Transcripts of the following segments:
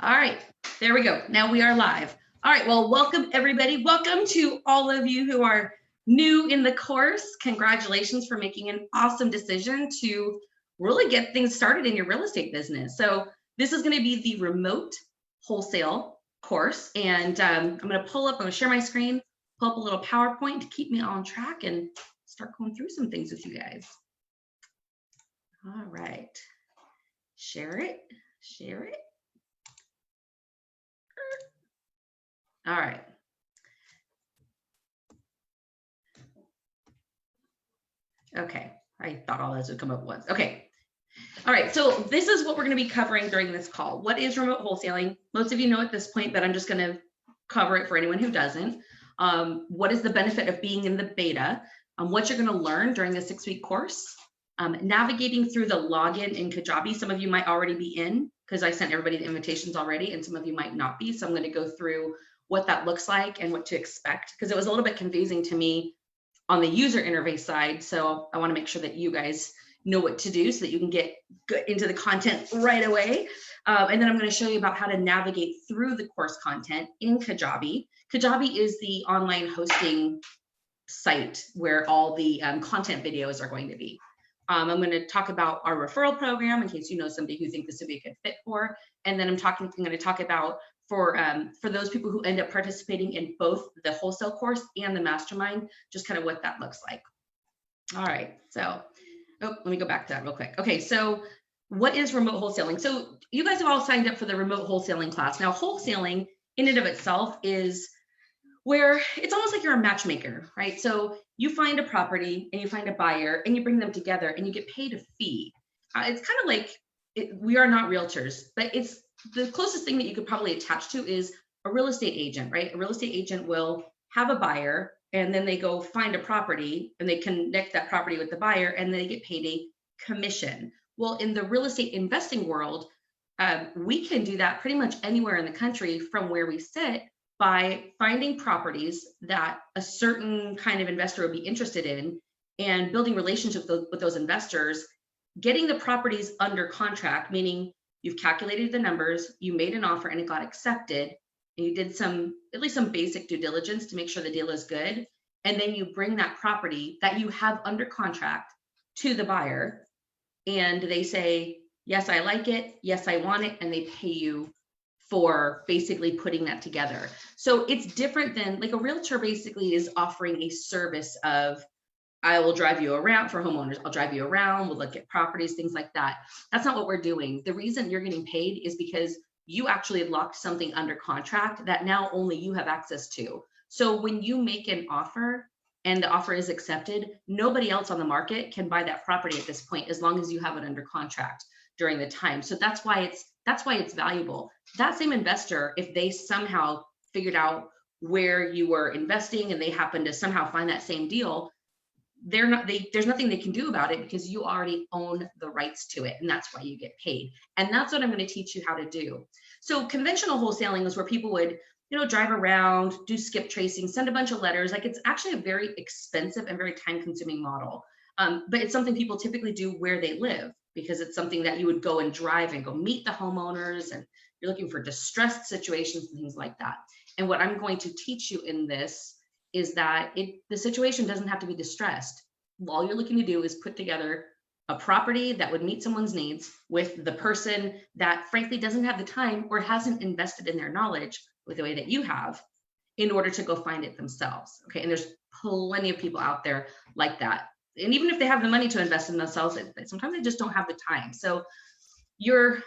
All right, there we go. Now we are live. All right, well, welcome everybody. Welcome to all of you who are new in the course. Congratulations for making an awesome decision to really get things started in your real estate business. So this is going to be the remote wholesale course. And I'm going to I'm going to share my screen, pull up a little PowerPoint to keep me on track and start going through some things with you guys. All right, share it. All right. Okay, I thought all those would come up at once. Okay. All right, so this is what we're going to be covering during this call. What is remote wholesaling? Most of you know at this point, but I'm just going to cover it for anyone who doesn't. What is the benefit of being in the beta? What you're going to learn during the 6-week course. Navigating through the login in Kajabi. Some of you might already be in because I sent everybody the invitations already, and some of you might not be. So I'm going to go through what that looks like and what to expect, because it was a little bit confusing to me on the user interface side. So I want to make sure that you guys know what to do so that you can get into the content right away. And then I'm going to show you about how to navigate through the course content in Kajabi. Kajabi is the online hosting site where all the content videos are going to be. I'm going to talk about our referral program in case you know somebody who thinks this would be a good fit for. And then I'm going to talk about for those people who end up participating in both the wholesale course and the mastermind, just kind of what that looks like. All right, so let me go back to that real quick. Okay, so what is remote wholesaling? So you guys have all signed up for the remote wholesaling class. Now, wholesaling in and of itself is where it's almost like you're a matchmaker, right? So you find a property and you find a buyer and you bring them together and you get paid a fee. It's kind of like we are not realtors, but it's the closest thing that you could probably attach to is a real estate agent, right? A real estate agent will have a buyer and then they go find a property and they connect that property with the buyer and they get paid a commission. Well, in the real estate investing world, we can do that pretty much anywhere in the country from where we sit by finding properties that a certain kind of investor would be interested in and building relationships with those investors, getting the properties under contract, meaning you've calculated the numbers, you made an offer and it got accepted, and you did at least some basic due diligence to make sure the deal is good. And then you bring that property that you have under contract to the buyer and they say, yes, I like it. Yes, I want it. And they pay you for basically putting that together. So it's different than like a realtor basically is offering a service of, I will drive you around for homeowners. I'll drive you around. We'll look at properties, things like that. That's not what we're doing. The reason you're getting paid is because you actually locked something under contract that now only you have access to. So when you make an offer and the offer is accepted, nobody else on the market can buy that property at this point, as long as you have it under contract during the time. So that's why it's valuable. That same investor, if they somehow figured out where you were investing and they happen to somehow find that same deal, there's nothing they can do about it because you already own the rights to it, and that's why you get paid. And that's what I'm going to teach you how to do. So conventional wholesaling is where people would, drive around, do skip tracing, send a bunch of letters. Like, it's actually a very expensive and very time-consuming model. But it's something people typically do where they live, because it's something that you would go and drive and go meet the homeowners, and you're looking for distressed situations and things like that. And what I'm going to teach you in this is that the situation doesn't have to be distressed. All you're looking to do is put together a property that would meet someone's needs with the person that frankly doesn't have the time or hasn't invested in their knowledge with the way that you have in order to go find it themselves. Okay, and there's plenty of people out there like that. And even if they have the money to invest in themselves, sometimes they just don't have the time. So you're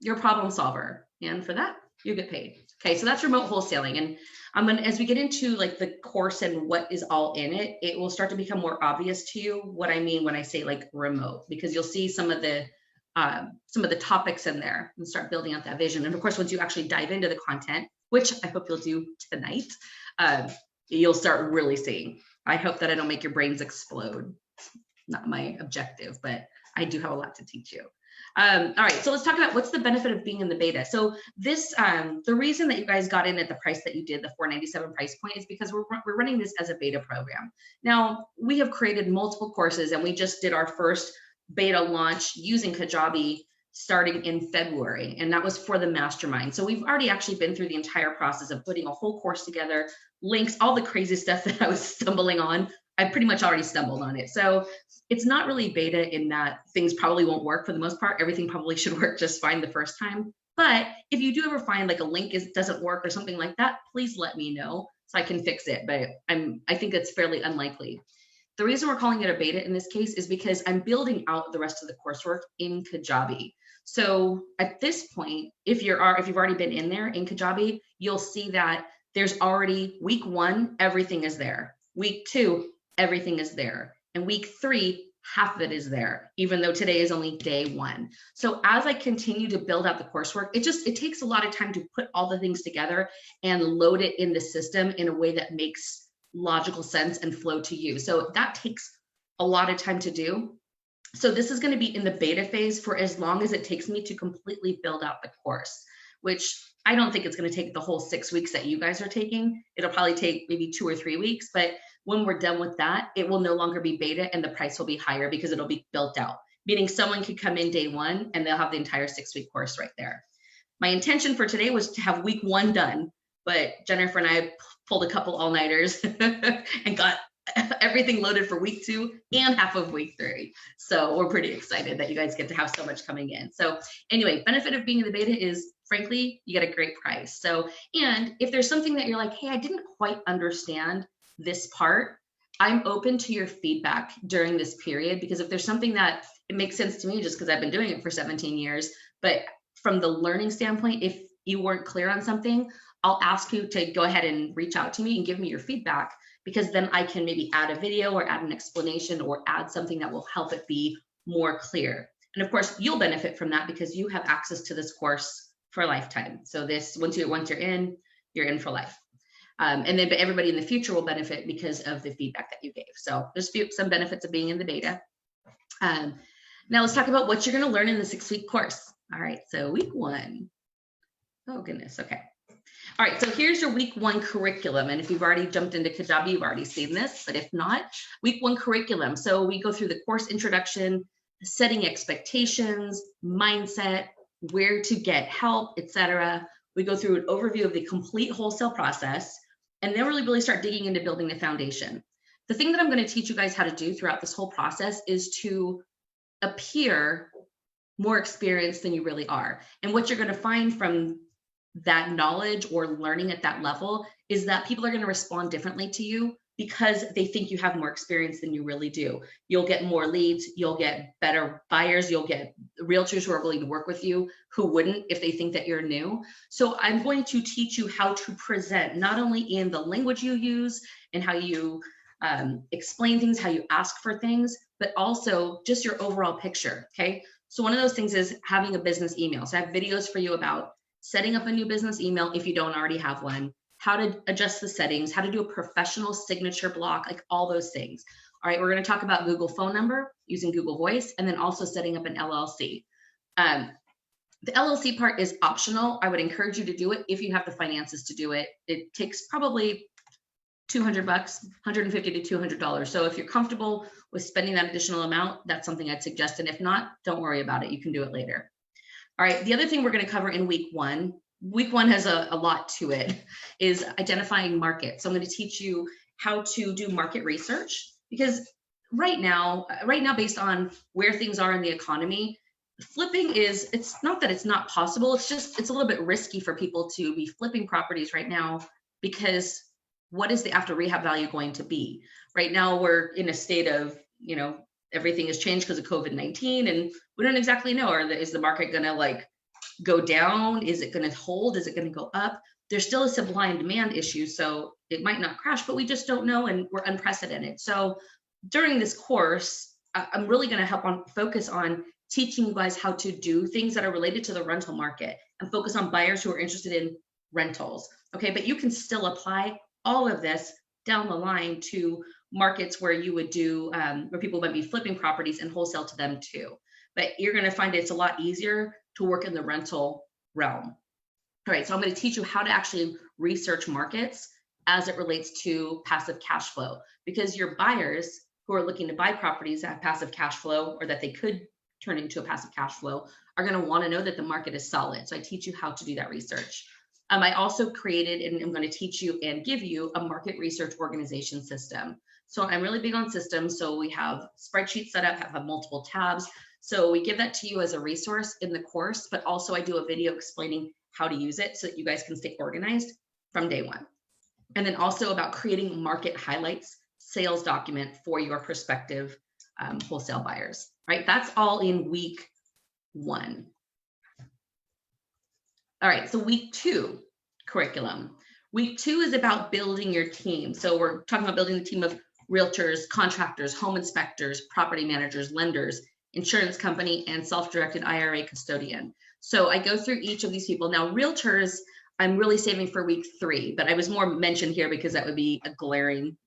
a problem solver, and for that, you get paid. Okay, so that's remote wholesaling. And I'm gonna, as we get into like the course and what is all in it, it will start to become more obvious to you what I mean when I say like remote, because you'll see some of the topics in there and start building out that vision. And of course, once you actually dive into the content, which I hope you'll do tonight, you'll start really seeing. I hope that I don't make your brains explode. Not my objective, but I do have a lot to teach you. All right, so let's talk about what's the benefit of being in the beta. So this, the reason that you guys got in at the price that you did, the $497 price point, is because we're running this as a beta program. Now, we have created multiple courses, and we just did our first beta launch using Kajabi starting in February, and that was for the mastermind. So we've already actually been through the entire process of putting a whole course together, links, all the crazy stuff that I was stumbling on. I pretty much already stumbled on it. So it's not really beta in that things probably won't work for the most part. Everything probably should work just fine the first time. But if you do ever find like a link doesn't work or something like that, please let me know so I can fix it. But I think it's fairly unlikely. The reason we're calling it a beta in this case is because I'm building out the rest of the coursework in Kajabi. So at this point, if you've already been in there in Kajabi, you'll see that there's already week 1, everything is there. Week 2, everything is there. And week 3, half of it is there, even though today is only day 1. So as I continue to build out the coursework, it takes a lot of time to put all the things together and load it in the system in a way that makes logical sense and flow to you. So that takes a lot of time to do. So this is going to be in the beta phase for as long as it takes me to completely build out the course, which I don't think it's going to take the whole 6 weeks that you guys are taking. It'll probably take maybe 2 or 3 weeks, but when we're done with that, it will no longer be beta and the price will be higher because it'll be built out, meaning someone could come in day 1 and they'll have the entire 6-week course right there. My intention for today was to have week 1 done, but Jennifer and I pulled a couple all-nighters and got everything loaded for week 2 and half of week 3. So we're pretty excited that you guys get to have so much coming in. So anyway, benefit of being in the beta is, frankly, you get a great price. So, and if there's something that you're like, hey, I didn't quite understand this part, I'm open to your feedback during this period, because if there's something that it makes sense to me just because I've been doing it for 17 years, but from the learning standpoint, if you weren't clear on something, I'll ask you to go ahead and reach out to me and give me your feedback, because then I can maybe add a video or add an explanation or add something that will help it be more clear. And of course, you'll benefit from that because you have access to this course for a lifetime. So this, once you're in, you're in for life. And then but everybody in the future will benefit because of the feedback that you gave. So there's some benefits of being in the beta. Now let's talk about what you're going to learn in the 6-week course. All right, so week 1. Oh goodness, okay. All right, so here's your week 1 curriculum. And if you've already jumped into Kajabi, you've already seen this, but if not, week 1 curriculum. So we go through the course introduction, setting expectations, mindset, where to get help, etc. We go through an overview of the complete wholesale process, and then really start digging into building the foundation. The thing that I'm going to teach you guys how to do throughout this whole process is to appear more experienced than you really are. And what you're going to find from that knowledge or learning at that level is that people are going to respond differently to you because they think you have more experience than you really do. You'll get more leads, you'll get better buyers, you'll get realtors who are willing to work with you who wouldn't if they think that you're new. So I'm going to teach you how to present, not only in the language you use and how you explain things, how you ask for things, but also just your overall picture, okay? So one of those things is having a business email. So I have videos for you about setting up a new business email if you don't already have one, how to adjust the settings, how to do a professional signature block, like all those things. All right, we're going to talk about Google phone number using Google Voice, and then also setting up an LLC. The LLC part is optional. I would encourage you to do it if you have the finances to do it. It takes probably $200, $150 to $200. So if you're comfortable with spending that additional amount, that's something I'd suggest. And if not, don't worry about it. You can do it later. All right, the other thing we're going to cover in week 1, week 1 has a lot to it, is identifying market. So I'm going to teach you how to do market research, because right now, based on where things are in the economy, flipping it's not that it's not possible, it's a little bit risky for people to be flipping properties right now, because what is the after rehab value going to be? Right now, we're in a state of, everything has changed because of COVID-19, and we don't exactly know, is the market going to like go down? Is it going to hold? Is it going to go up? There's still a supply and demand issue, so it might not crash, but we just don't know, and we're unprecedented. So during this course, I'm really going to focus on teaching you guys how to do things that are related to the rental market and focus on buyers who are interested in rentals. Okay, but you can still apply all of this down the line to markets where you would do, where people might be flipping properties and wholesale to them too. But you're going to find it's a lot easier to work in the rental realm. All right, so I'm going to teach you how to actually research markets as it relates to passive cash flow, because your buyers who are looking to buy properties that have passive cash flow, or that they could turn into a passive cash flow, are going to want to know that the market is solid. So I teach you how to do that research. I also created, and I'm going to teach you and give you, a market research organization system. So I'm really big on systems. So we have spreadsheets set up, have multiple tabs. So we give that to you as a resource in the course, but also I do a video explaining how to use it so that you guys can stay organized from day one. And then also about creating market highlights, sales document for your prospective wholesale buyers, right? That's all in week 1. All right, so week 2 curriculum. Week 2 is about building your team. So we're talking about building a team of realtors, contractors, home inspectors, property managers, lenders, insurance company, and self-directed IRA custodian. So I go through each of these people. Now, realtors, I'm really saving for week 3, but I was more mentioned here because that would be a glaring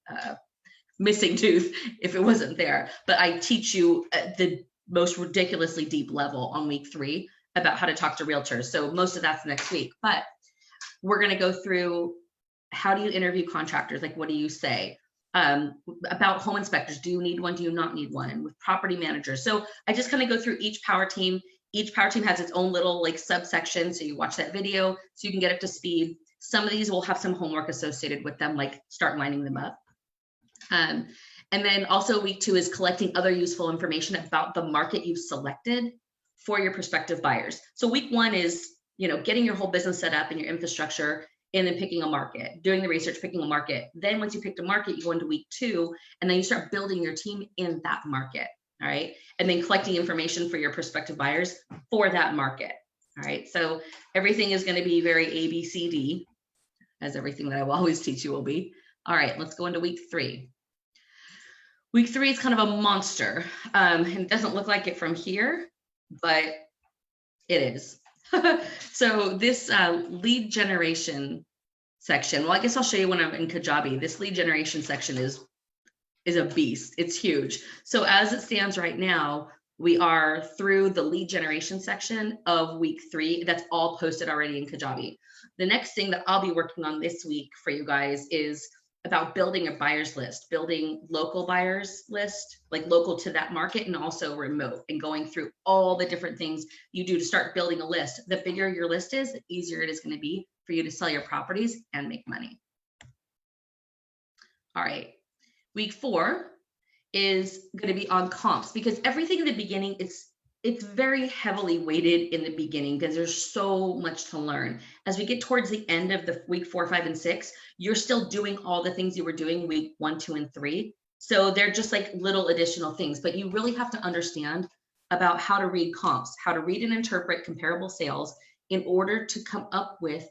missing tooth if it wasn't there. But I teach you at the most ridiculously deep level on week 3 about how to talk to realtors. So most of that's next week, but we're going to go through, how do you interview contractors? Like, what do you say? About home inspectors, do you need one? Do you not need one? With property managers. So I just kind of go through each power team. Each power team has its own little like subsection. So you watch that video so you can get up to speed. Some of these will have some homework associated with them, like start lining them up. And then also week 2 is collecting other useful information about the market you've selected for your prospective buyers. So week 1 is, getting your whole business set up and your infrastructure, and then picking a market, doing the research, picking a market. Then once you picked a market, you go into week 2, and then you start building your team in that market. All right. And then collecting information for your prospective buyers for that market. All right. So everything is going to be very ABCD, as everything that I will always teach you will be. All right, let's go into week 3. Week 3 is kind of a monster. And it doesn't look like it from here, but it is. So this lead generation section, well, I guess I'll show you when I'm in Kajabi. This lead generation section is a beast. It's huge. So as it stands right now, we are through the lead generation section of week 3. That's all posted already in Kajabi. The next thing that I'll be working on this week for you guys is about building a buyers list, building local buyers list, like local to that market, and also remote, and going through all the different things you do to start building a list. The bigger your list is, the easier it is going to be for you to sell your properties and make money. All right. Week 4 is going to be on comps, because everything in the beginning, it's very heavily weighted in the beginning because there's so much to learn. As we get towards the end of the week 4, 5, and 6, you're still doing all the things you were doing week 1, 2, and 3. So they're just like little additional things, but you really have to understand about how to read comps, how to read and interpret comparable sales in order to come up with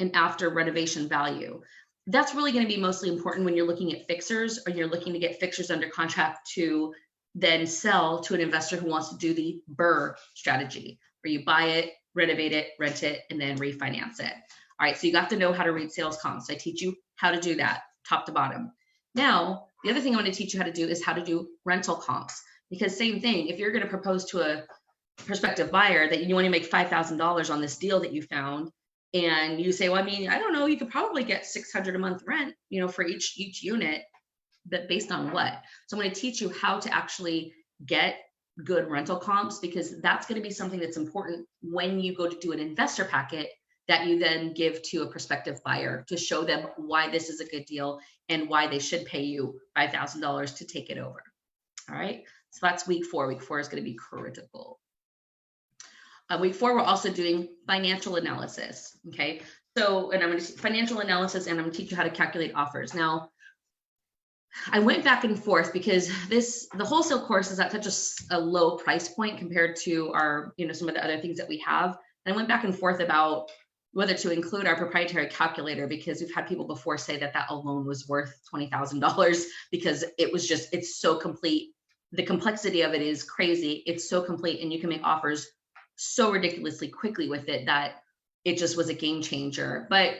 an after renovation value. That's really going to be mostly important when you're looking at fixers, or you're looking to get fixers under contract to then sell to an investor who wants to do the BRRRR strategy, where you buy it, renovate it, rent it, and then refinance it. All right, so you got to know how to read sales comps. I teach you how to do that top to bottom. Now, the other thing I'm going to teach you how to do is how to do rental comps, because same thing, if you're going to propose to a prospective buyer that you want to make $5,000 on this deal that you found, and you say, well, I mean, I don't know, you could probably get $600 a month rent, for each unit, but based on what? So I'm going to teach you how to actually get good rental comps, because that's going to be something that's important when you go to do an investor packet that you then give to a prospective buyer to show them why this is a good deal and why they should pay you $5,000 to take it over. All right, so that's week 4. Week 4 is going to be critical. Week 4, we're also doing financial analysis. Okay, so, and I'm going to financial analysis, and I'm going to teach you how to calculate offers. Now, I went back and forth because the wholesale course is at such a low price point compared to our, some of the other things that we have. And I went back and forth about whether to include our proprietary calculator, because we've had people before say that alone was worth $20,000 because it's so complete. The complexity of it is crazy. It's so complete, and you can make offers so ridiculously quickly with it that it just was a game changer. But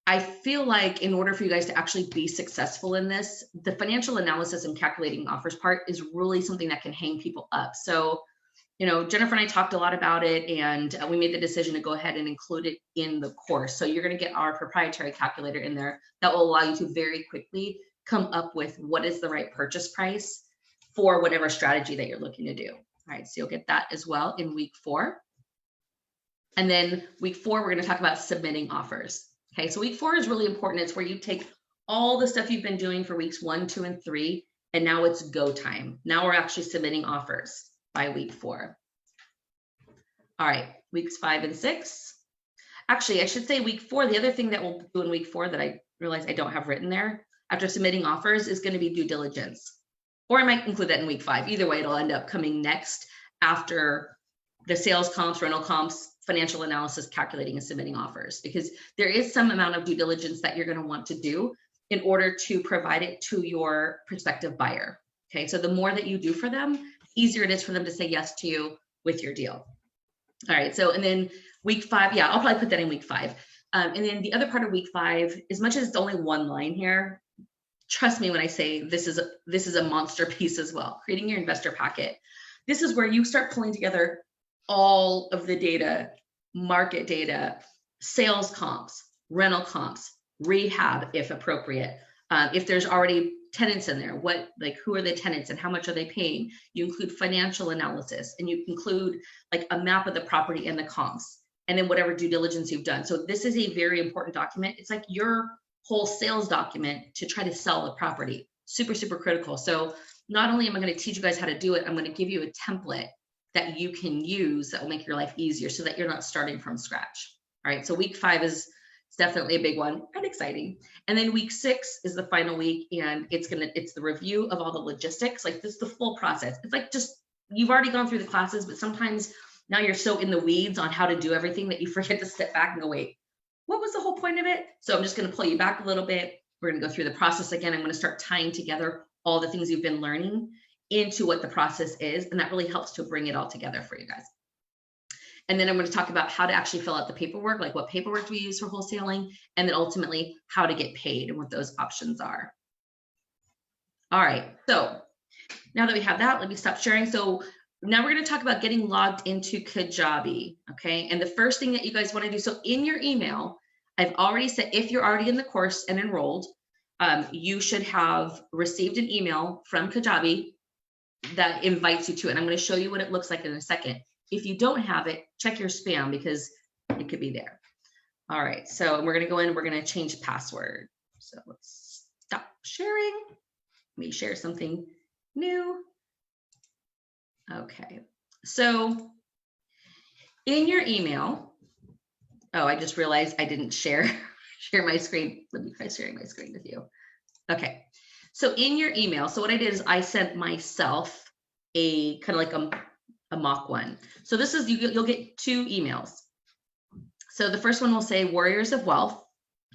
I feel like in order for you guys to actually be successful in this, the financial analysis and calculating offers part is really something that can hang people up. So, Jennifer and I talked a lot about it, and we made the decision to go ahead and include it in the course. So you're going to get our proprietary calculator in there that will allow you to very quickly come up with what is the right purchase price for whatever strategy that you're looking to do. All right, so you'll get that as well in week 4. And then week 4, we're going to talk about submitting offers. Okay, so week 4 is really important. It's where you take all the stuff you've been doing for weeks 1, 2, and 3, and now it's go time. Now we're actually submitting offers by week 4. All right, weeks 5 and 6. Actually, I should say week 4, the other thing that we'll do in week 4 that I realize I don't have written there after submitting offers is going to be due diligence. Or I might include that in week 5. Either way, it'll end up coming next after the sales comps, rental comps, financial analysis, calculating and submitting offers, because there is some amount of due diligence that you're going to want to do in order to provide it to your prospective buyer. Okay, so the more that you do for them, the easier it is for them to say yes to you with your deal. All right, so and then week 5, yeah, I'll probably put that in week 5. And then the other part of week 5, as much as it's only one line here, trust me when I say this is a monster piece as well. Creating your investor packet. This is where you start pulling together all of the data, market data, sales comps, rental comps, rehab if appropriate. If there's already tenants in there, who are the tenants and how much are they paying? You include financial analysis, and you include like a map of the property and the comps, and then whatever due diligence you've done. So this is a very important document. It's like your whole sales document to try to sell the property. Super, super critical. So not only am I going to teach you guys how to do it, I'm going to give you a template that you can use that will make your life easier so that you're not starting from scratch. All right, so week 5 is definitely a big one and exciting. And then week 6 is the final week, and it's the review of all the logistics. Like this is the full process. It's like just, you've already gone through the classes, but sometimes now you're so in the weeds on how to do everything that you forget to step back and go, wait, what was the whole point of it? So I'm just going to pull you back a little bit. We're going to go through the process again. I'm going to start tying together all the things you've been learning into what the process is, and that really helps to bring it all together for you guys. And then I'm going to talk about how to actually fill out the paperwork, like what paperwork do we use for wholesaling, and then ultimately how to get paid and what those options are. All right, so now that we have that, let me stop sharing. So now we're going to talk about getting logged into Kajabi, okay? And the first thing that you guys want to do, so in your email, I've already said, if you're already in the course and enrolled, you should have received an email from Kajabi that invites you to it. And I'm going to show you what it looks like in a second. If you don't have it, check your spam because it could be there. All right, so we're going to go in, we're going to change password. So let's stop sharing. Let me share something new. Okay, so in your email, oh, I just realized I didn't share my screen. Let me try sharing my screen with you. Okay, so in your email, so what I did is I sent myself a kind of like a mock one. So this is, you'll get 2 emails. So the first one will say Warriors of Wealth.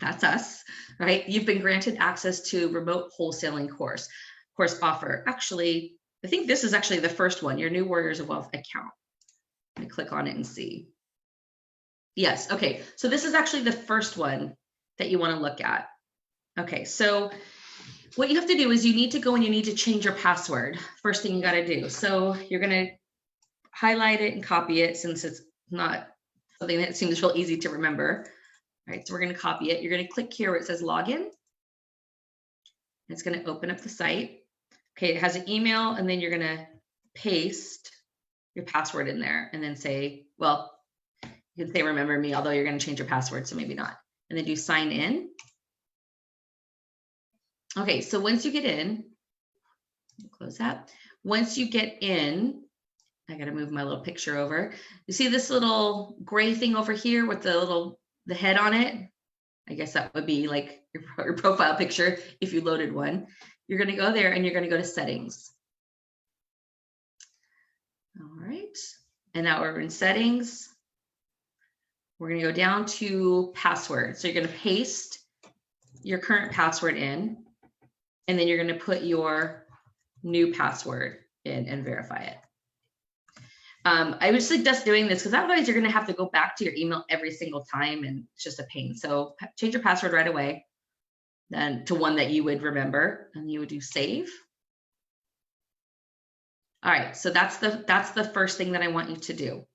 That's us, right? You've been granted access to remote wholesaling course offer. Actually, I think this is actually the first one, your new Warriors of Wealth account. Let me click on it and see. Yes, okay. So this is actually the first one that you want to look at. Okay, so what you have to do is you need to go and you need to change your password. First thing you got to do. So you're going to highlight it and copy it since it's not something that seems real easy to remember. All right, so we're going to copy it. You're going to click here where it says login. It's going to open up the site. Okay, it has an email, and then you're going to paste your password in there and then say, well, you can say remember me, although you're going to change your password, so maybe not. And then do sign in. Okay, so once you get in, close that. Once you get in, I got to move my little picture over. You see this little gray thing over here with the head on it? I guess that would be like your profile picture if you loaded one. You're going to go there and you're going to go to settings. All right. And now we're in settings. We're going to go down to password. So you're going to paste your current password in, and then you're going to put your new password in and verify it. I would suggest doing this because otherwise you're going to have to go back to your email every single time, and it's just a pain. So change your password right away, then to one that you would remember, and you would do save. All right, so that's the first thing that I want you to do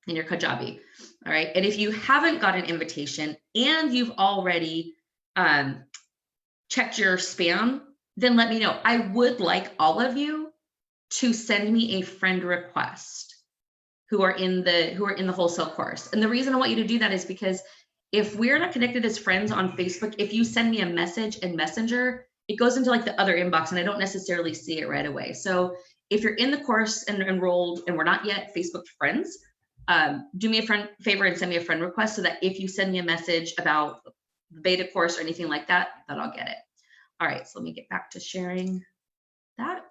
in your Kajabi. All right, and if you haven't got an invitation and you've already checked your spam, then let me know. I would like all of you to send me a friend request. who are in the wholesale course. And the reason I want you to do that is because if we're not connected as friends on Facebook, if you send me a message in Messenger, it goes into like the other inbox and I don't necessarily see it right away. So if you're in the course and enrolled and we're not yet Facebook friends, do me a favor and send me a friend request so that if you send me a message about the beta course or anything like that, that I'll get it. All right, so let me get back to sharing that.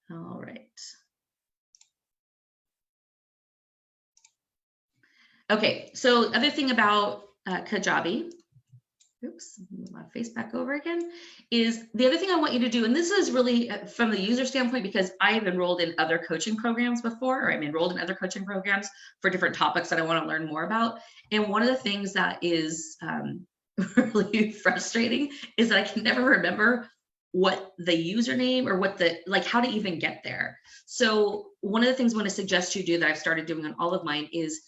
All right. Okay, so other thing about Kajabi, oops, move my face back over again, is the other thing I want you to do, and this is really from the user standpoint, because I've enrolled in other coaching programs before, or I'm enrolled in other coaching programs for different topics that I want to learn more about. And one of the things that is really frustrating is that I can never remember what the username or what the, like how to even get there. So one of the things I want to suggest you do that I've started doing on all of mine is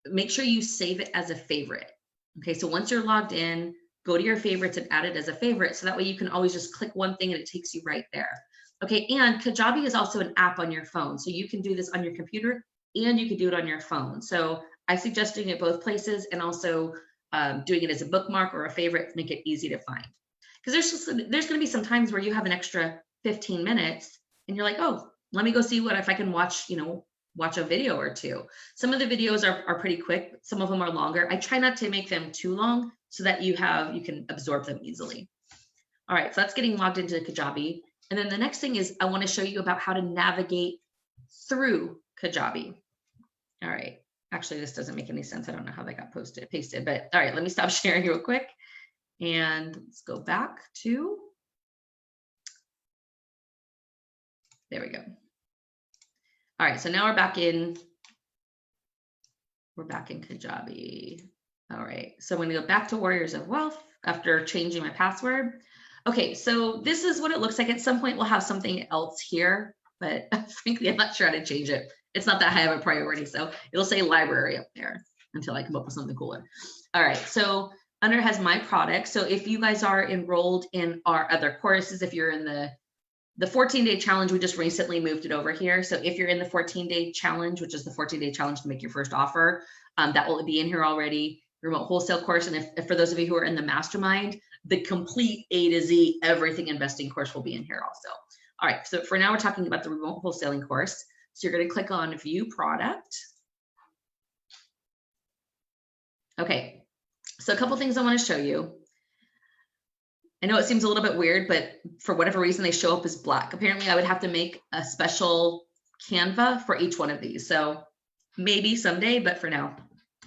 make sure you save it as a favorite. Okay, so once you're logged in, go to your favorites and add it as a favorite. So that way you can always just click one thing and it takes you right there. Okay, and Kajabi is also an app on your phone. So you can do this on your computer and you can do it on your phone. So I suggest doing it both places and also doing it as a bookmark or a favorite to make it easy to find. Because there's going to be some times where you have an extra 15 minutes and you're like, oh, let me go see what if I can watch, watch a video or two. Some of the videos are pretty quick. Some of them are longer. I try not to make them too long so that you can absorb them easily. All right, so that's getting logged into Kajabi. And then the next thing is I want to show you about how to navigate through Kajabi. All right, actually this doesn't make any sense. I don't know how that got pasted, but all right, let me stop sharing real quick. And let's go back to, there we go. All right, so now we're back in Kajabi. All right, so I'm gonna go back to Warriors of Wealth after changing my password. Okay, so this is what it looks like. At some point we'll have something else here, but frankly, I'm not sure how to change it. It's not that high of a priority, so it'll say library up there until I come up with something cooler. All right, so under has my product. So if you guys are enrolled in our other courses, if you're in the 14-day challenge, we just recently moved it over here. So if you're in the 14-day challenge, which is the 14-day challenge to make your first offer, that will be in here already. Remote wholesale course. And if for those of you who are in the mastermind, the complete A to Z, everything investing course will be in here also. All right, so for now we're talking about the remote wholesaling course. So you're gonna click on view product. Okay, so a couple things I wanna show you. I know it seems a little bit weird, but for whatever reason, they show up as black. Apparently I would have to make a special Canva for each one of these. So maybe someday, but for now,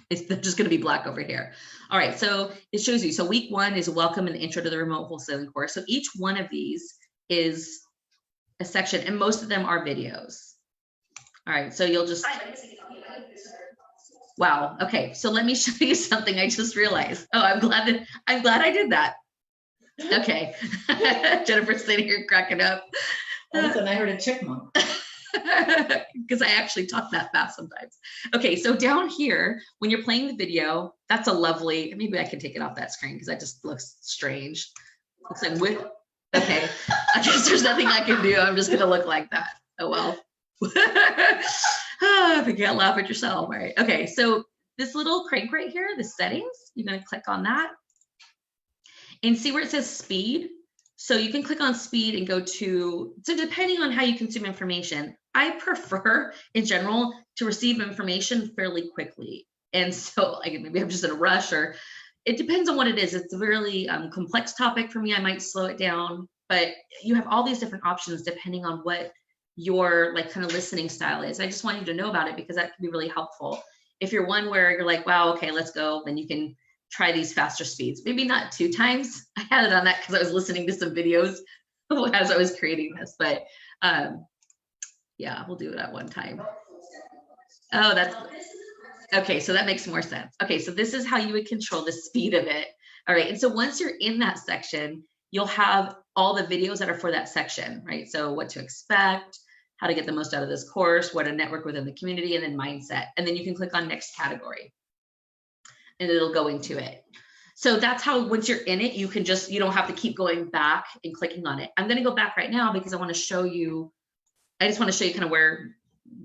they're just gonna be black over here. All right, so it shows you. So week 1 is welcome and intro to the remote wholesaling course. So each one of these is a section and most of them are videos. All right, so you'll just, wow, okay. So let me show you something I just realized. Oh, I'm glad I did that. Okay, Jennifer's sitting here cracking up. All of a sudden I heard a chipmunk. Because I actually talk that fast sometimes. Okay, so down here, when you're playing the video, that's a lovely, maybe I can take it off that screen because that just looks strange. Looks like with, okay, I guess there's nothing I can do. I'm just gonna look like that. Oh well. If you can't laugh at yourself, right? Okay, so this little crank right here, the settings, you're gonna click on that and see where it says speed. So you can click on speed and go to, so depending on how you consume information, I prefer in general to receive information fairly quickly. And so maybe I'm just in a rush, or it depends on what it is. It's a really complex topic for me. I might slow it down, but you have all these different options depending on what your kind of listening style is. I just want you to know about it because that can be really helpful. If you're one where you're like, wow, okay, let's go, then you can try these faster speeds. Maybe not 2 times. I had it on that because I was listening to some videos as I was creating this, but yeah, we'll do it at 1 time. Oh, that's, okay, so that makes more sense. Okay, so this is how you would control the speed of it. All right, and so once you're in that section, you'll have all the videos that are for that section, right? So what to expect, how to get the most out of this course, what to network within the community, and then mindset. And then you can click on next category and it'll go into it. So that's how, once you're in it, you can just, you don't have to keep going back and clicking on it. I'm gonna go back right now because I wanna show you, I just wanna show you kind of where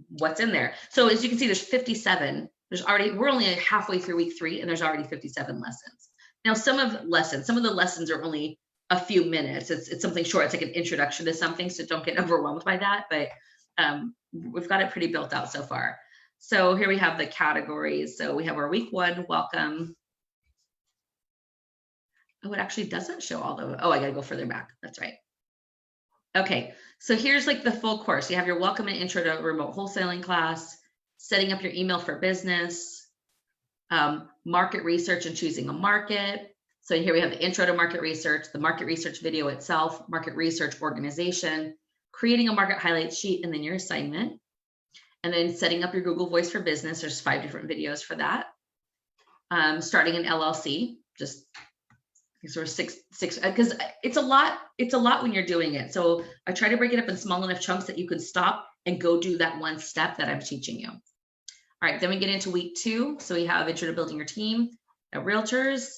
what's in there. So as you can see, there's 57. We're only halfway through week 3 and there's already 57 lessons. Now, some of the lessons are only a few minutes. It's something short. It's like an introduction to something. So don't get overwhelmed by that. But we've got it pretty built out so far. So here we have the categories. So we have our week 1, welcome. Oh, it actually doesn't show all the, oh, I gotta go further back. That's right. Okay, so here's like the full course. You have your welcome and intro to remote wholesaling class, setting up your email for business, market research and choosing a market. So here we have the intro to market research, the market research video itself, market research organization, creating a market highlight sheet, and then your assignment. And then setting up your Google Voice for Business. There's 5 different videos for that. Starting an LLC, just sort of six, because it's a lot when you're doing it. So I try to break it up in small enough chunks that you can stop and go do that one step that I'm teaching you. All right, then we get into week 2. So we have intro to building your team, realtors,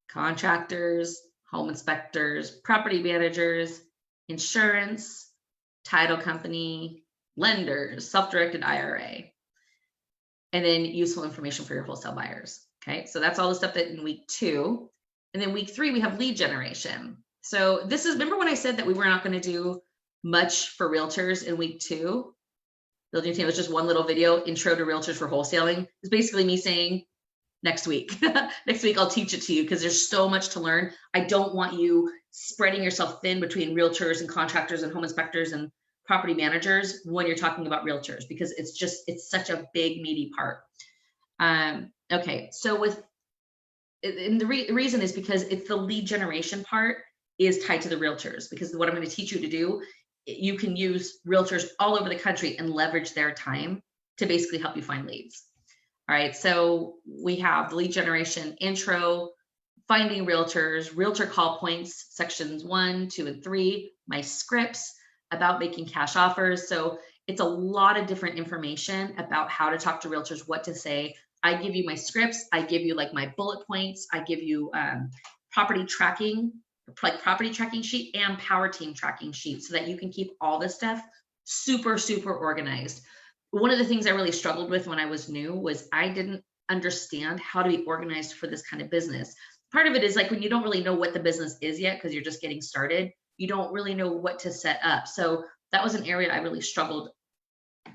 contractors, home inspectors, property managers, insurance, title company, lenders, self-directed IRA, and then useful information for your wholesale buyers. Okay, so that's all the stuff that in week 2. And then week 3, we have lead generation. So this is, remember when I said that we were not going to do much for realtors in week 2? Building your team was just one little video, intro to realtors for wholesaling. It's basically me saying, next week. Next week, I'll teach it to you because there's so much to learn. I don't want you spreading yourself thin between realtors and contractors and home inspectors and property managers when you're talking about realtors, because it's such a big, meaty part. Okay, so and the reason is because it's the lead generation part is tied to the realtors, because what I'm going to teach you to do, you can use realtors all over the country and leverage their time to basically help you find leads. All right, so we have the lead generation intro, finding realtors, realtor call points, sections 1, 2, and 3, my scripts about making cash offers. So it's a lot of different information about how to talk to realtors, what to say. I give you my scripts, I give you like my bullet points, I give you property tracking sheet and power team tracking sheet so that you can keep all this stuff super, super organized. One of the things I really struggled with when I was new was I didn't understand how to be organized for this kind of business. Part of it is like when you don't really know what the business is yet, because you're just getting started, you don't really know what to set up. So that was an area I really struggled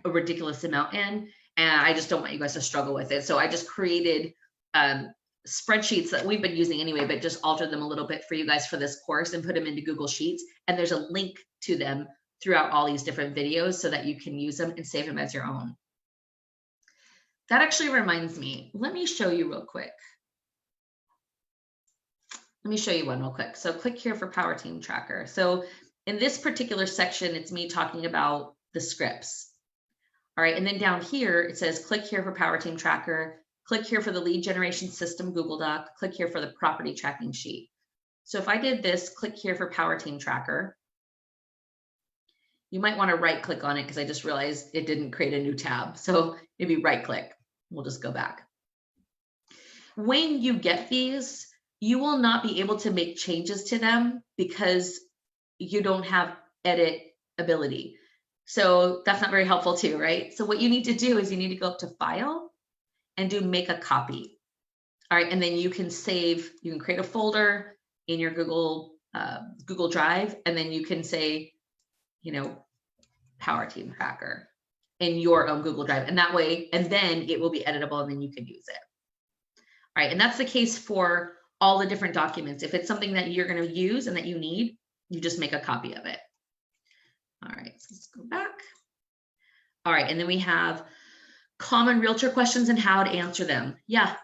a ridiculous amount in. And I just don't want you guys to struggle with it. So I just created spreadsheets that we've been using anyway, but just altered them a little bit for you guys for this course and put them into Google Sheets. And there's a link to them throughout all these different videos so that you can use them and save them as your own. That actually reminds me, let me show you real quick. Let me show you one real quick. So click here for Power Team Tracker. So in this particular section, it's me talking about the scripts. All right, and then down here, it says, click here for Power Team Tracker, click here for the lead generation system Google Doc, click here for the property tracking sheet. So if I did this, click here for Power Team Tracker, you might want to right click on it because I just realized it didn't create a new tab. So maybe right click, we'll just go back. When you get these, you will not be able to make changes to them because you don't have edit ability. So that's not very helpful too, right? So what you need to do is you need to go up to File and do Make a Copy. All right, and then you can save, you can create a folder in your Google Drive, and then you can say, you know, Power Team Tracker in your own Google Drive. And that way, and then it will be editable and then you can use it. All right, and that's the case for all the different documents. If it's something that you're going to use and that you need, you just make a copy of it. All right, so let's go back. All right, and then we have common realtor questions and how to answer them. Yeah,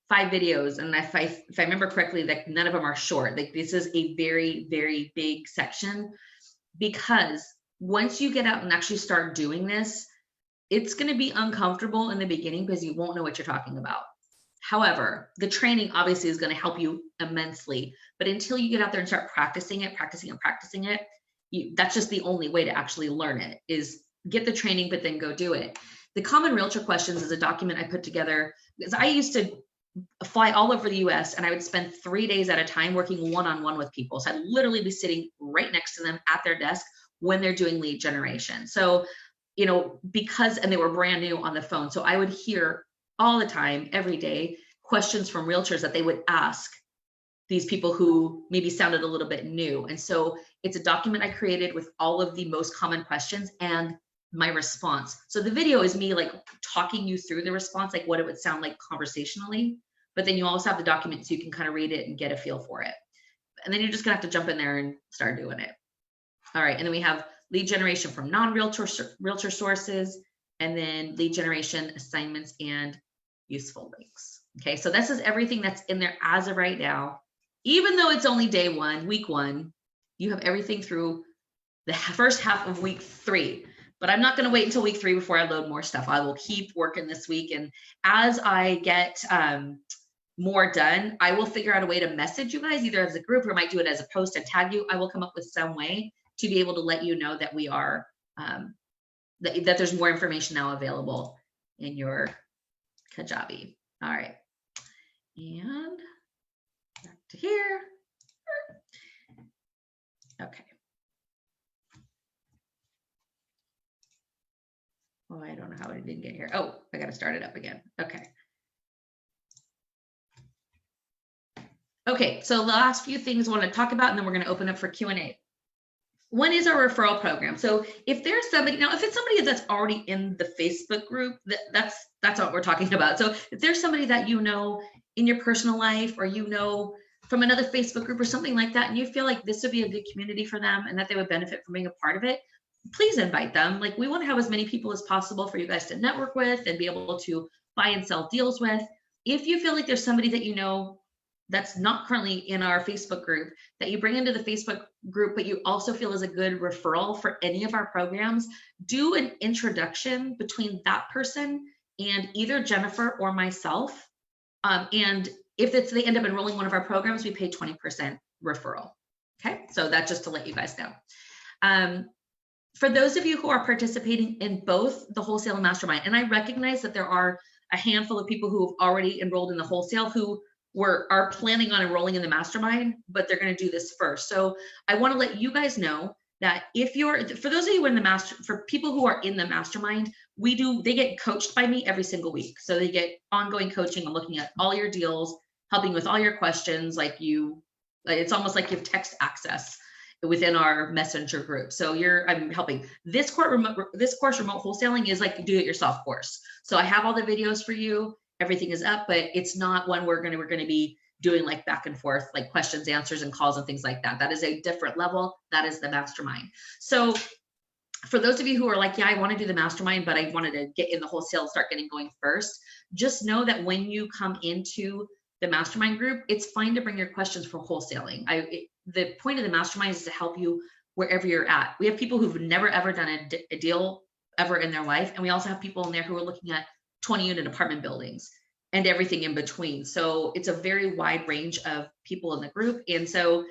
5 videos, and if I remember correctly, like none of them are short. Like this is a very, very big section, because once you get out and actually start doing this, it's going to be uncomfortable in the beginning because you won't know what you're talking about. However, the training obviously is going to help you immensely, but until you get out there and start practicing it, that's just the only way to actually learn it, is get the training, but then go do it. The Common Realtor Questions is a document I put together because I used to fly all over the US and I would spend 3 days at a time working one-on-one with people. So I'd literally be sitting right next to them at their desk when they're doing lead generation. So you know, because, and they were brand new on the phone. So I would hear all the time, every day, questions from realtors that they would ask these people who maybe sounded a little bit new. And so it's a document I created with all of the most common questions and my response. So the video is me like talking you through the response, like what it would sound like conversationally, but then you also have the document so you can kind of read it and get a feel for it. And then you're just gonna have to jump in there and start doing it. All right, and then we have lead generation from non-realtor sources, and then lead generation, assignments, and useful links. Okay, so this is everything that's in there as of right now. Even though it's only day one, week one, you have everything through the first half of week 3. But I'm not going to wait until week 3 before I load more stuff. I will keep working this week. And as I get more done, I will figure out a way to message you guys, either as a group or I might do it as a post and tag you. I will come up with some way to be able to let you know that we are, that there's more information now available in your Kajabi. All right. And back to here. Okay. Oh, I don't know how it didn't get here. Oh, I got to start it up again. Okay. Okay, so the last few things I want to talk about, and then we're going to open up for Q&A. One is our referral program. So if there's somebody, now if it's somebody that's already in the Facebook group, that's what we're talking about. So if there's somebody that you know in your personal life, or you know from another Facebook group or something like that, and you feel like this would be a good community for them and that they would benefit from being a part of it, please invite them. Like, we want to have as many people as possible for you guys to network with and be able to buy and sell deals with. If you feel like there's somebody that you know that's not currently in our Facebook group that you bring into the Facebook group, but you also feel is a good referral for any of our programs, do an introduction between that person and either Jennifer or myself. And if they end up enrolling one of our programs, we pay 20% referral. Okay, so that's just to let you guys know. For those of you who are participating in both the Wholesale and Mastermind, and I recognize that there are a handful of people who have already enrolled in the Wholesale who are planning on enrolling in the Mastermind, but they're going to do this first. So I want to let you guys know that if you're, for those of you in the for people who are in the Mastermind, they get coached by me every single week. So they get ongoing coaching and looking at all your deals, helping with all your questions. It's almost like you have text access within our messenger group. So I'm helping. This course, remote wholesaling, is like a do-it-yourself course. So I have all the videos for you. Everything is up, but it's not one we're going to be doing like back and forth, like questions, answers, and calls and things like that. That is a different level. That is the Mastermind. So for those of you who are like, yeah, I want to do the Mastermind, but I wanted to get in the Wholesale, start getting going first, just know that when you come into the Mastermind group, it's fine to bring your questions for wholesaling. The point of the Mastermind is to help you wherever you're at. We have people who've never ever done a deal ever in their life, and we also have people in there who are looking at 20-unit apartment buildings and everything in between. So it's a very wide range of people in the group, and so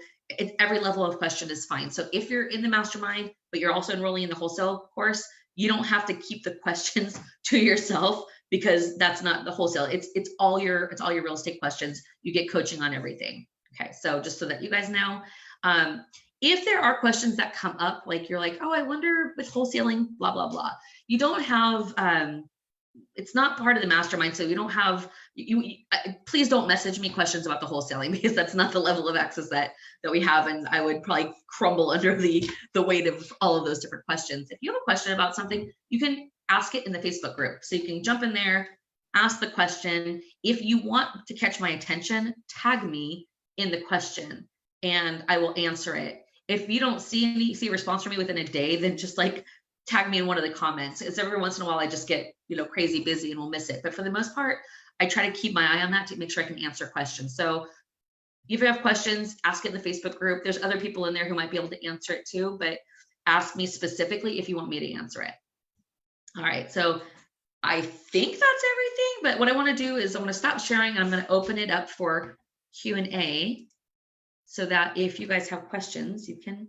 every level of question is fine. So if you're in the Mastermind, but you're also enrolling in the Wholesale course, you don't have to keep the questions to yourself, because that's not the Wholesale. It's all your real estate questions. You get coaching on everything. Okay, so just so that you guys know, if there are questions that come up, like you're like, oh, I wonder with wholesaling, blah, blah, blah. You don't have, it's not part of the Mastermind. So you don't have, please don't message me questions about the wholesaling, because that's not the level of access that we have. And I would probably crumble under the weight of all of those different questions. If you have a question about something, you can ask it in the Facebook group. So you can jump in there, ask the question. If you want to catch my attention, tag me in the question and I will answer it. If you don't see a response from me within a day, then just like tag me in one of the comments. It's every once in a while I just get, crazy busy and we'll miss it. But for the most part, I try to keep my eye on that to make sure I can answer questions. So if you have questions, ask it in the Facebook group. There's other people in there who might be able to answer it too, but ask me specifically if you want me to answer it. All right, so I think that's everything, but what I want to do is I want to stop sharing and I'm going to open it up for Q&A so that if you guys have questions, you can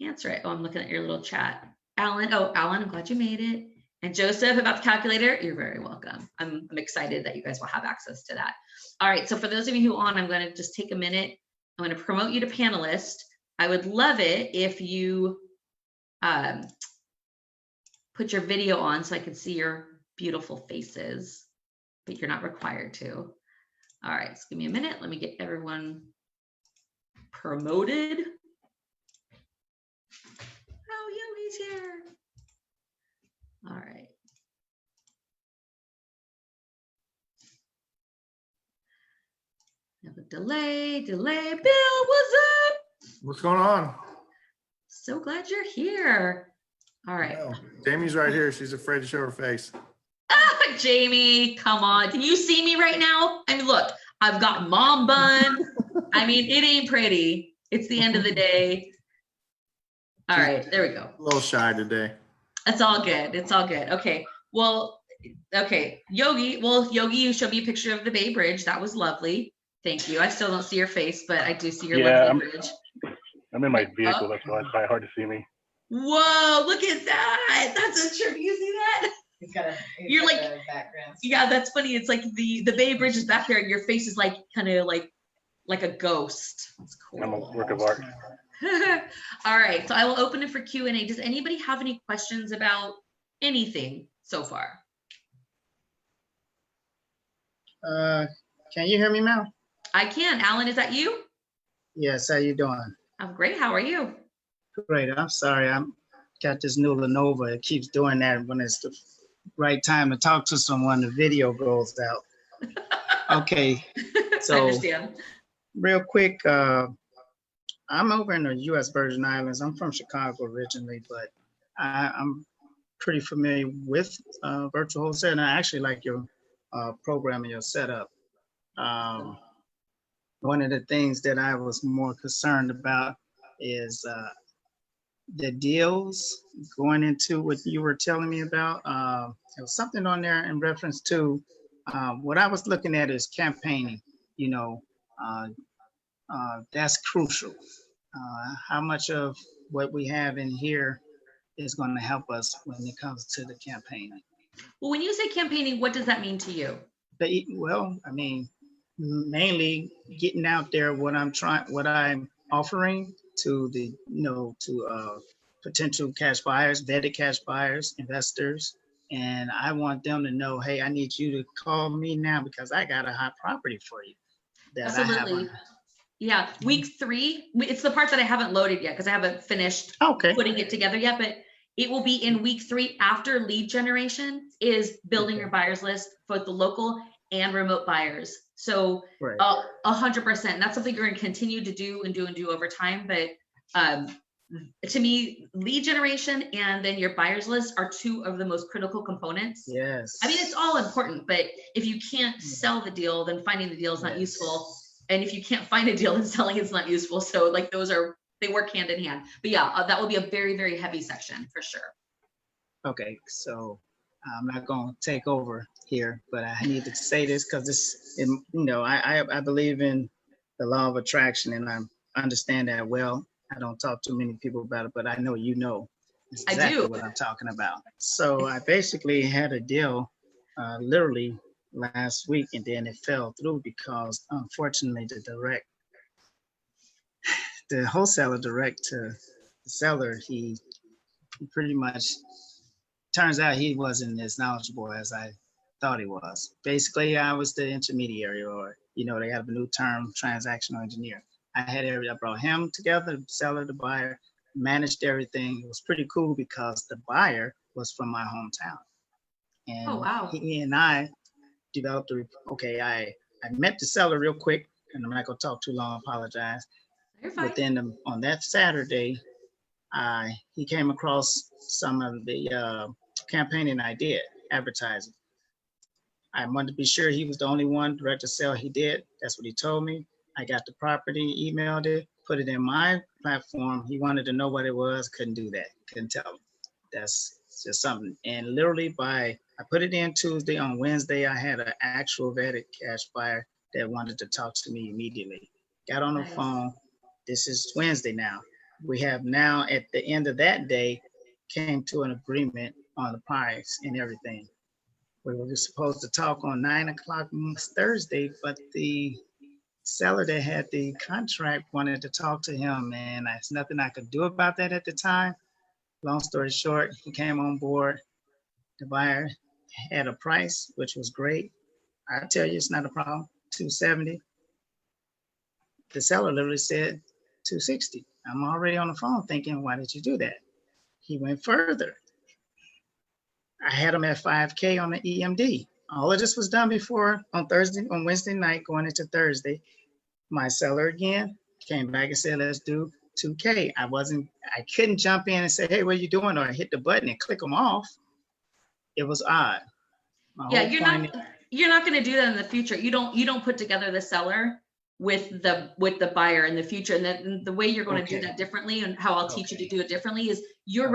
answer it. Oh, I'm looking at your little chat. Alan, I'm glad you made it. And Joseph, about the calculator, you're very welcome. I'm excited that you guys will have access to that. All right, so for those of you who are on, I'm going to just take a minute. I'm going to promote you to panelist. I would love it if you put your video on so I can see your beautiful faces, but you're not required to. All right, so give me a minute. Let me get everyone promoted. Oh, Yogi's here. All right. Have a delay. Bill, what's up? What's going on? So glad you're here. All right. No, Jamie's right here. She's afraid to show her face. Ah, Jamie, come on. Can you see me right now? I mean, look, I've got mom bun. I mean, it ain't pretty. It's the end of the day. All right, there we go. A little shy today. It's all good. It's all good. Okay. Well, okay. Yogi, you showed me a picture of the Bay Bridge. That was lovely. Thank you. I still don't see your face, but I do see your lovely bridge. I'm in my vehicle. That's why it's probably hard to see me. Whoa, look at that. That's a trip. You see that? You're like, background. Yeah, that's funny. It's like the Bay Bridge is back there and your face is like kind of like a ghost. That's cool. I'm a work of art. All right, so I will open it for Q&A. Does anybody have any questions about anything so far? Can you hear me now? I can. Alan, is that you? Yes, how you doing? I'm great. How are you? Great. I'm sorry. I'm got this new Lenovo. It keeps doing that when it's the right time to talk to someone, the video goes out. Okay. I So understand. real quick, I'm over in the U.S. Virgin Islands. I'm from Chicago originally, but I'm pretty familiar with virtual wholesale, and I actually like your program and your setup. One of the things that I was more concerned about is the deals going into what you were telling me about. There was something on there in reference to what I was looking at is campaigning. You know, that's crucial. How much of what we have in here is going to help us when it comes to the campaigning? Well, when you say campaigning, what does that mean to you? Well, I mean, mainly getting out there what I'm offering to the, to potential cash buyers, vetted cash buyers, investors. And I want them to know, hey, I need you to call me now because I got a hot property for you that Absolutely. I have on. Yeah, week 3, it's the part that I haven't loaded yet because I haven't finished putting it together yet, but it will be in week 3 after lead generation is building your buyers list for the local and remote buyers. So 100%, that's something you're going to continue to do and do over time. But to me, lead generation and then your buyers list are 2 of the most critical components. Yes. I mean, it's all important, but if you can't sell the deal, then finding the deal is not useful. And if you can't find a deal, then selling it's not useful. So like they work hand in hand. But yeah, that will be a very, very heavy section for sure. Okay, so I'm not going to take over here, but I need to say this because I believe in the law of attraction and I understand that well. I don't talk to many people about it, but I know you know exactly what I'm talking about. So I basically had a deal literally last week and then it fell through because unfortunately the wholesaler direct to the seller, he pretty much turns out he wasn't as knowledgeable as I thought he was. Basically, I was the intermediary, or they have a new term, transactional engineer. I brought him together, the seller, the buyer, managed everything. It was pretty cool because the buyer was from my hometown. And he and I developed I met the seller real quick, and I'm not gonna talk too long, apologize. You're fine. But then on that Saturday, he came across some of the campaigning I did, advertising. I wanted to be sure he was the only one direct to sell he did. That's what he told me. I got the property, emailed it, put it in my platform. He wanted to know what it was, couldn't do that, couldn't tell him. That's just something. And literally I put it in Tuesday. On Wednesday, I had an actual vetted cash buyer that wanted to talk to me immediately. Got on the phone. This is Wednesday now. We have now at the end of that day came to an agreement on the price and everything. We were supposed to talk on 9 o'clock Thursday, but the seller that had the contract wanted to talk to him, and there's nothing I could do about that at the time. Long story short, he came on board. The buyer had a price, which was great. I tell you, it's not a problem. 270. The seller literally said 260. I'm already on the phone thinking, why did you do that? He went further. I had him at 5K on the EMD. All of this was done before on Wednesday night, going into Thursday. My seller again came back and said, let's do 2K. I couldn't jump in and say, hey, what are you doing? Or hit the button and click them off. It was odd. Yeah, you're not going to do that in the future. You don't put together the seller with the buyer in the future. And then the way you're going to do that differently, and how I'll teach you to do it differently, is you're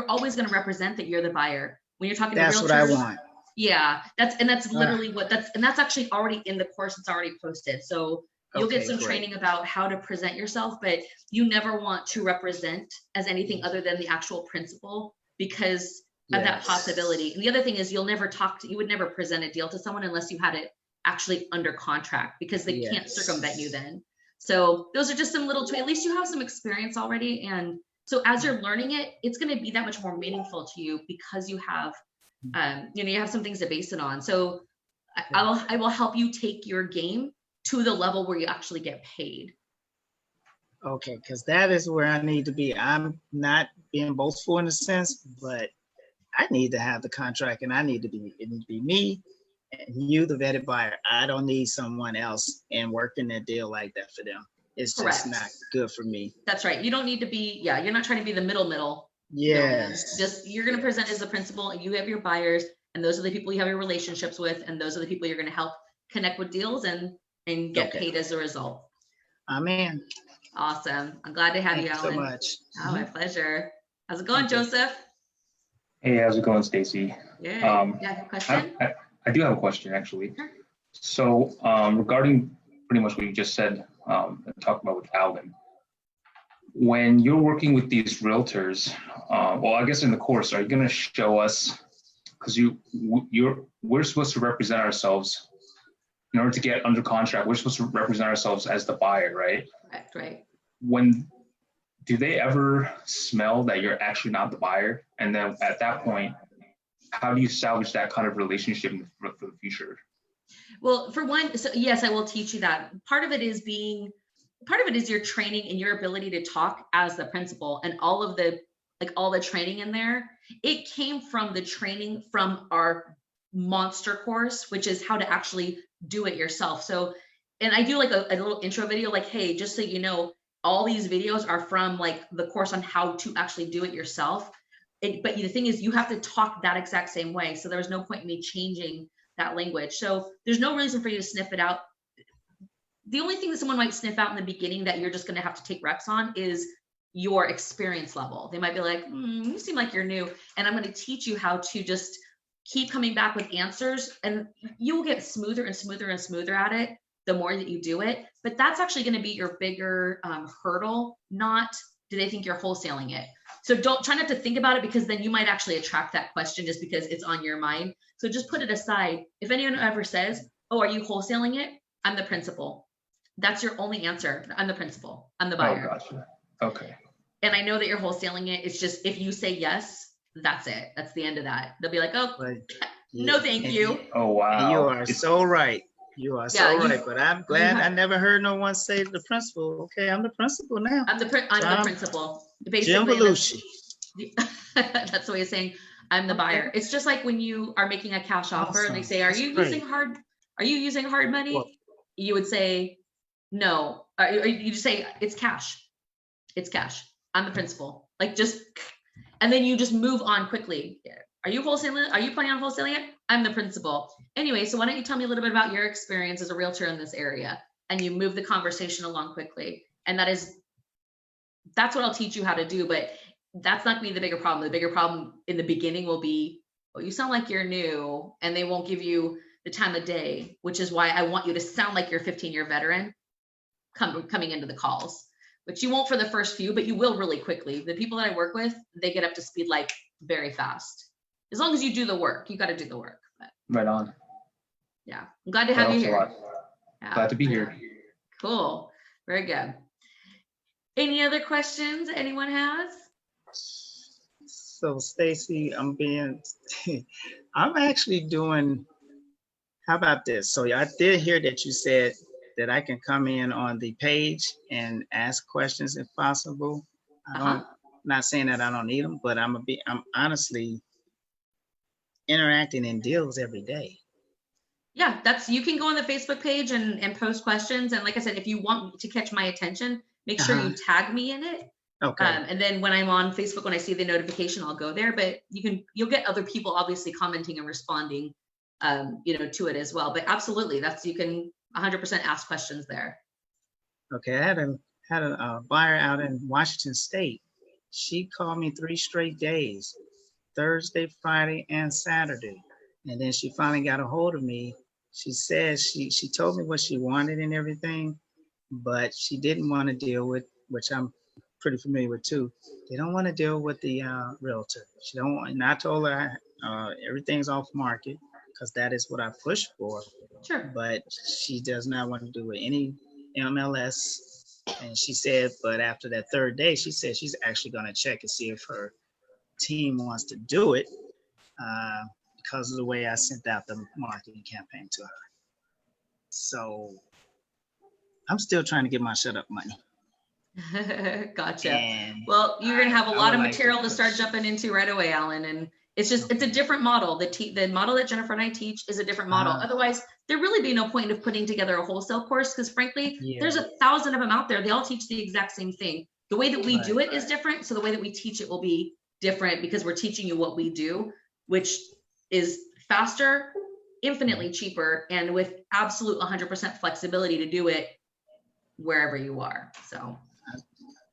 always going to represent that you're the buyer. When you're talking to realtors, what I want. Yeah, that's literally that's actually already in the course. It's already posted. So you'll get some training about how to present yourself, but you never want to represent as anything other than the actual principal, because of that possibility. And the other thing is, you would never present a deal to someone unless you had it actually under contract, because they can't circumvent you then. So those are just some little, at least you have some experience already. And so as you're learning it, it's going to be that much more meaningful to you, because you have, you have some things to base it on. So I will help you take your game to the level where you actually get paid. Okay, because that is where I need to be. I'm not being boastful in a sense, but I need to have the contract, and it need to be me and you, the vetted buyer. I don't need someone else and working that deal like that for them. It's just not good for me. That's right. You don't need to be, you're not trying to be the middle. Yes. Just, you're going to present as the principal, and you have your buyers, and those are the people you have your relationships with, and those are the people you're going to help connect with deals and get paid as a result. Amen. Awesome. I'm glad to have you, Alan. Thank you so much. Oh, my pleasure. How's it going, Joseph? Hey, how's it going, Stacy? Yeah. You have a question? I do have a question, actually. Sure. So regarding pretty much what you just said, and talked about with Alan, when you're working with these realtors, well, I guess in the course, are you going to show us, because we're supposed to represent ourselves in order to get under contract, we're supposed to represent ourselves as the buyer, right? Correct, right. Do they ever smell that you're actually not the buyer? And then at that point, how do you salvage that kind of relationship for the future? Well, for one, so yes, I will teach you that. Part of it is your training and your ability to talk as the principal, and all the training in there. It came from the training from our monster course, which is how to actually do it yourself. So, and I do like a little intro video, like, hey, just so you know, all these videos are from like the course on how to actually do it yourself. But the thing is, you have to talk that exact same way. So there's no point in me changing that language. So there's no reason for you to sniff it out. The only thing that someone might sniff out in the beginning that you're just going to have to take reps on is your experience level. They might be like, you seem like you're new. And I'm going to teach you how to just keep coming back with answers, and you will get smoother and smoother and smoother at it the more that you do it. But that's actually going to be your bigger hurdle, not do they think you're wholesaling it. So try not to think about it, because then you might actually attract that question just because it's on your mind. So just put it aside. If anyone ever says, oh, are you wholesaling it? I'm the principal. That's your only answer. I'm the principal. I'm the buyer. Oh, gotcha. Okay. And I know that you're wholesaling it. It's just, if you say yes, that's it. That's the end of that. They'll be like, oh, no, thank you. Oh, wow. And you are so right. You are so right. But I'm glad I never heard no one say to the principal, okay, I'm the principal now. I'm the principal. Basically, Jim Belushi. That's the way of saying I'm the buyer. It's just like when you are making a cash offer and they say, are you using hard money? Well, you would say, no. You just say, it's cash. It's cash. I'm the principal. Like, just, and then you just move on quickly. Are you wholesaling? Are you planning on wholesaling it? I'm the principal. Anyway, so why don't you tell me a little bit about your experience as a realtor in this area? And you move the conversation along quickly. And that's what I'll teach you how to do. But that's not gonna be the bigger problem. The bigger problem in the beginning will be, oh, you sound like you're new, and they won't give you the time of day, which is why I want you to sound like you're a 15-year veteran coming into the calls. But you won't for the first few, but you will really quickly. The people that I work with, they get up to speed like very fast. As long as you do the work, you got to do the work. But, right on. Yeah, I'm glad to have you here. Yeah. Glad to be here. Cool. Very good. Any other questions anyone has? So Stacy, I'm actually doing, how about this? So I did hear that you said that I can come in on the page and ask questions if possible. Uh-huh. Not saying that I don't need them, but I'm honestly interacting in deals every day. Yeah, you can go on the Facebook page and post questions. And like I said, if you want to catch my attention, make sure you tag me in it. Okay. And then when I'm on Facebook, when I see the notification, I'll go there. But you'll get other people obviously commenting and responding, to it as well. But absolutely, you can 100% ask questions there. Okay, I had a buyer out in Washington State. She called me 3 straight days, Thursday, Friday, and Saturday. And then she finally got a hold of me. She said she told me what she wanted and everything, but she didn't want to deal with, which I'm pretty familiar with too. They don't want to deal with the realtor. She don't want, and I told her everything's off market because that is what I push for. Sure. But she does not want to do with any MLS. And she said, but after that 3rd day, she said she's actually going to check and see if her team wants to do it because of the way I sent out the marketing campaign to her. So I'm still trying to get my shut up money. Gotcha. And well, you're going to have a lot of would material like to start jumping into right away, Alan. And it's a different model. The model that Jennifer and I teach is a different model. Otherwise, there'd really be no point of putting together a wholesale course because frankly, there's 1,000 of them out there. They all teach the exact same thing. The way that we do it is different. So the way that we teach it will be different because we're teaching you what we do, which is faster, infinitely cheaper, and with absolute 100% flexibility to do it wherever you are. So.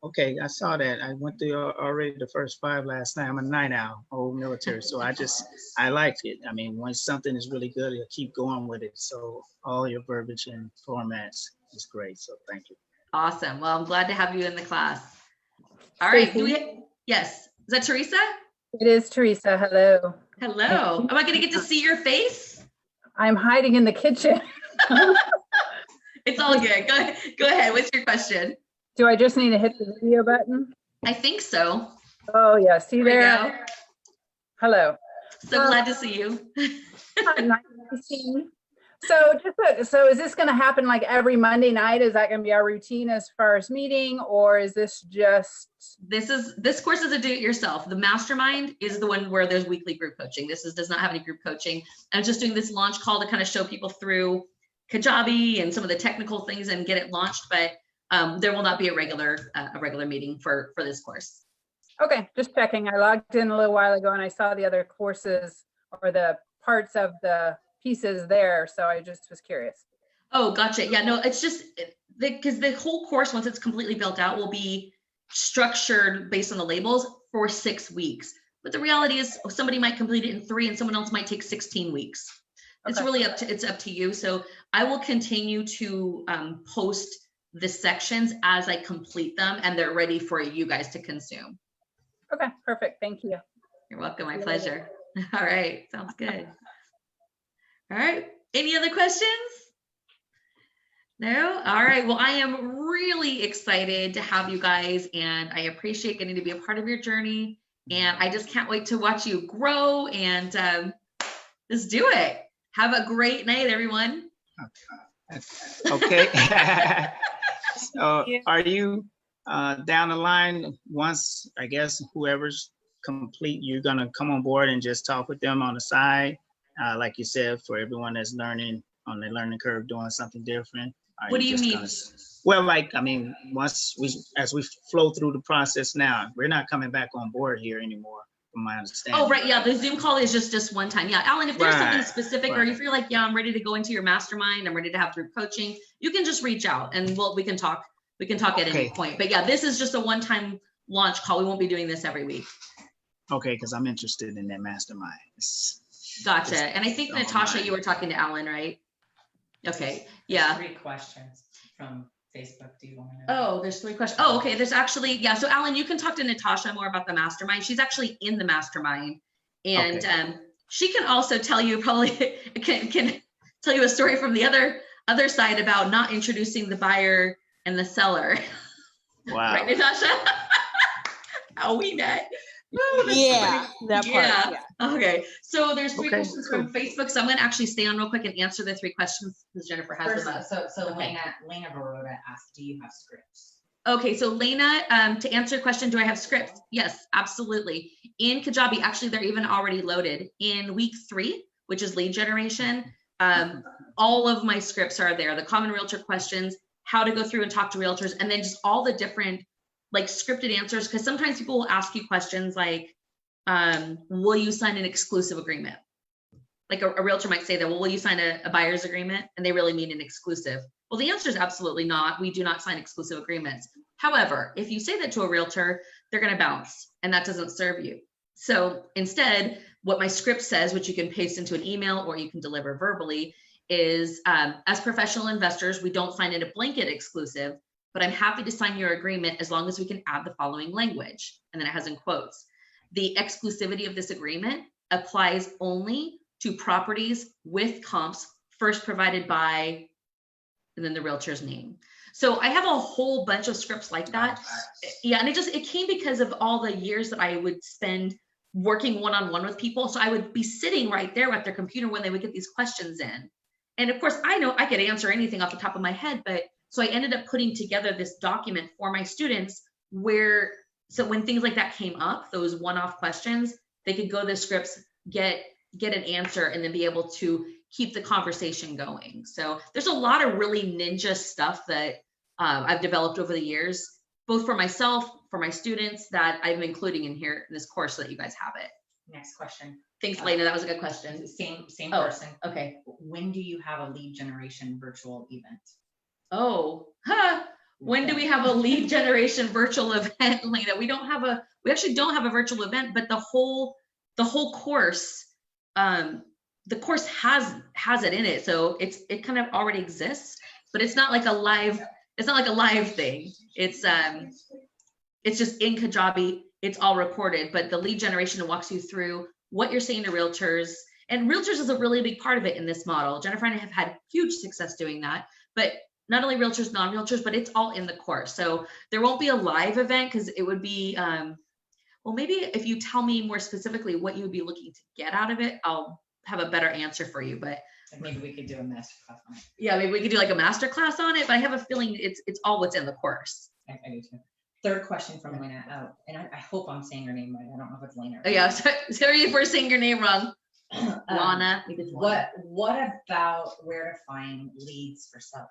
Okay, I saw that. I went through already the first 5 last night. I'm a night owl, old military, so I liked it. I mean, when something is really good, you'll keep going with it. So all your verbiage and formats is great. So thank you. Awesome. Well, I'm glad to have you in the class. All right. Yes. Is that Teresa? It is Teresa. Hello. Hello. Am I going to get to see your face? I'm hiding in the kitchen. It's all good. Go ahead. What's your question? Do I just need to hit the video button? I think so. Oh, yeah. See There there? Hello. So glad to see you. Nice to see you. So is this going to happen like every Monday night? Is that going to be our routine as far as meeting, or is this just? This course is a do-it-yourself. The mastermind is the one where there's weekly group coaching. Does not have any group coaching. I'm just doing this launch call to kind of show people through Kajabi and some of the technical things and get it launched, but there will not be a regular meeting for this course. Okay, just checking. I logged in a little while ago and I saw the other courses or the parts of the pieces there, so I just was curious. Oh, gotcha. Yeah, no, it's just because the whole course, once it's completely built out, will be structured based on the labels for 6 weeks. But the reality is somebody might complete it in 3 and someone else might take 16 weeks. It's really up to you. So I will continue to post the sections as I complete them and they're ready for you guys to consume. Okay, perfect. Thank you. You're welcome. My pleasure. All right. Sounds good. All right. Any other questions? No? All right. Well, I am really excited to have you guys and I appreciate getting to be a part of your journey. And I just can't wait to watch you grow and just do it. Have a great night, everyone. Okay. So are you down the line once, I guess, whoever's complete, you're going to come on board and just talk with them on the side? Like you said, for everyone that's learning on the learning curve, doing something different. What do you mean? Well, as we flow through the process now, we're not coming back on board here anymore, from my understanding. Oh, right. Yeah. The Zoom call is just one time. Yeah. Alan, if there's something specific or if you're like, yeah, I'm ready to go into your mastermind, I'm ready to have group coaching, you can just reach out and we can talk at any point. But yeah, this is just a one-time launch call. We won't be doing this every week. Okay. Because I'm interested in that mastermind. Gotcha. And I think Natasha, you were talking to Alan, right? Okay. Yeah. 3 questions from Facebook. Do you want to know? Oh, there's 3 questions. Oh, okay. There's actually, yeah. So Alan, you can talk to Natasha more about the mastermind. She's actually in the mastermind. And she can also tell you can tell you a story from the other side about not introducing the buyer and the seller. Wow. Right, Natasha? How we met. Oh, that's Yeah, funny. that part. Yeah. Yeah. Okay. So there's three Okay, questions from Facebook. So I'm going to actually stay on real quick and answer the 3 questions because Jennifer has First, them up. so Okay. Lena Baroda asked, do you have scripts? Okay, so Lena, to answer your question, do I have scripts? Yes, absolutely. In Kajabi, actually, they're even already loaded. In week 3, which is lead generation, all of my scripts are there. The common realtor questions, how to go through and talk to realtors, and then just all the different like scripted answers. Because sometimes people will ask you questions like, will you sign an exclusive agreement? Like a realtor might say that, well, will you sign a buyer's agreement? And they really mean an exclusive. Well, the answer is absolutely not. We do not sign exclusive agreements. However, if you say that to a realtor, they're going to bounce, and that doesn't serve you. So instead, what my script says, which you can paste into an email or you can deliver verbally, is as professional investors, we don't sign in a blanket exclusive, but I'm happy to sign your agreement as long as we can add the following language. And then it has in quotes. The exclusivity of this agreement applies only to properties with comps first provided by, and then the realtor's name. So I have a whole bunch of scripts like that. Yeah, and it came because of all the years that I would spend working one-on-one with people. So I would be sitting right there at their computer when they would get these questions in. And of course, I know I could answer anything off the top of my head, but so I ended up putting together this document for my students where, so when things like that came up, those one-off questions, they could go to the scripts, get an answer, and then be able to keep the conversation going. So there's a lot of really ninja stuff that I've developed over the years, both for myself, for my students, that I'm including in here in this course so that you guys have it. Next question. Thanks, Lena. That was a good question. Same Oh, person. okay. When do you have a lead generation virtual event? Oh, when do we have a lead generation virtual event, Lena? We actually don't have a virtual event, but the whole course, the course has it in it. So it kind of already exists, but it's not like a live thing. It's just in Kajabi, it's all recorded, but the lead generation walks you through what you're saying to realtors, and realtors is a really big part of it in this model. Jennifer and I have had huge success doing that, but not only realtors, non-realtors, but it's all in the course. So there won't be a live event because it would be, well, maybe if you tell me more specifically what you would be looking to get out of it, I'll have a better answer for you. But Maybe we could do a masterclass on it. yeah, maybe we could do like a master class on it, but I have a feeling it's all what's in the course. I do too. Third question from Lena, and I hope I'm saying her name right. I don't know if it's Lena. Oh, yeah, sorry if we're saying your name wrong. Lana. What about where to find leads for sellers?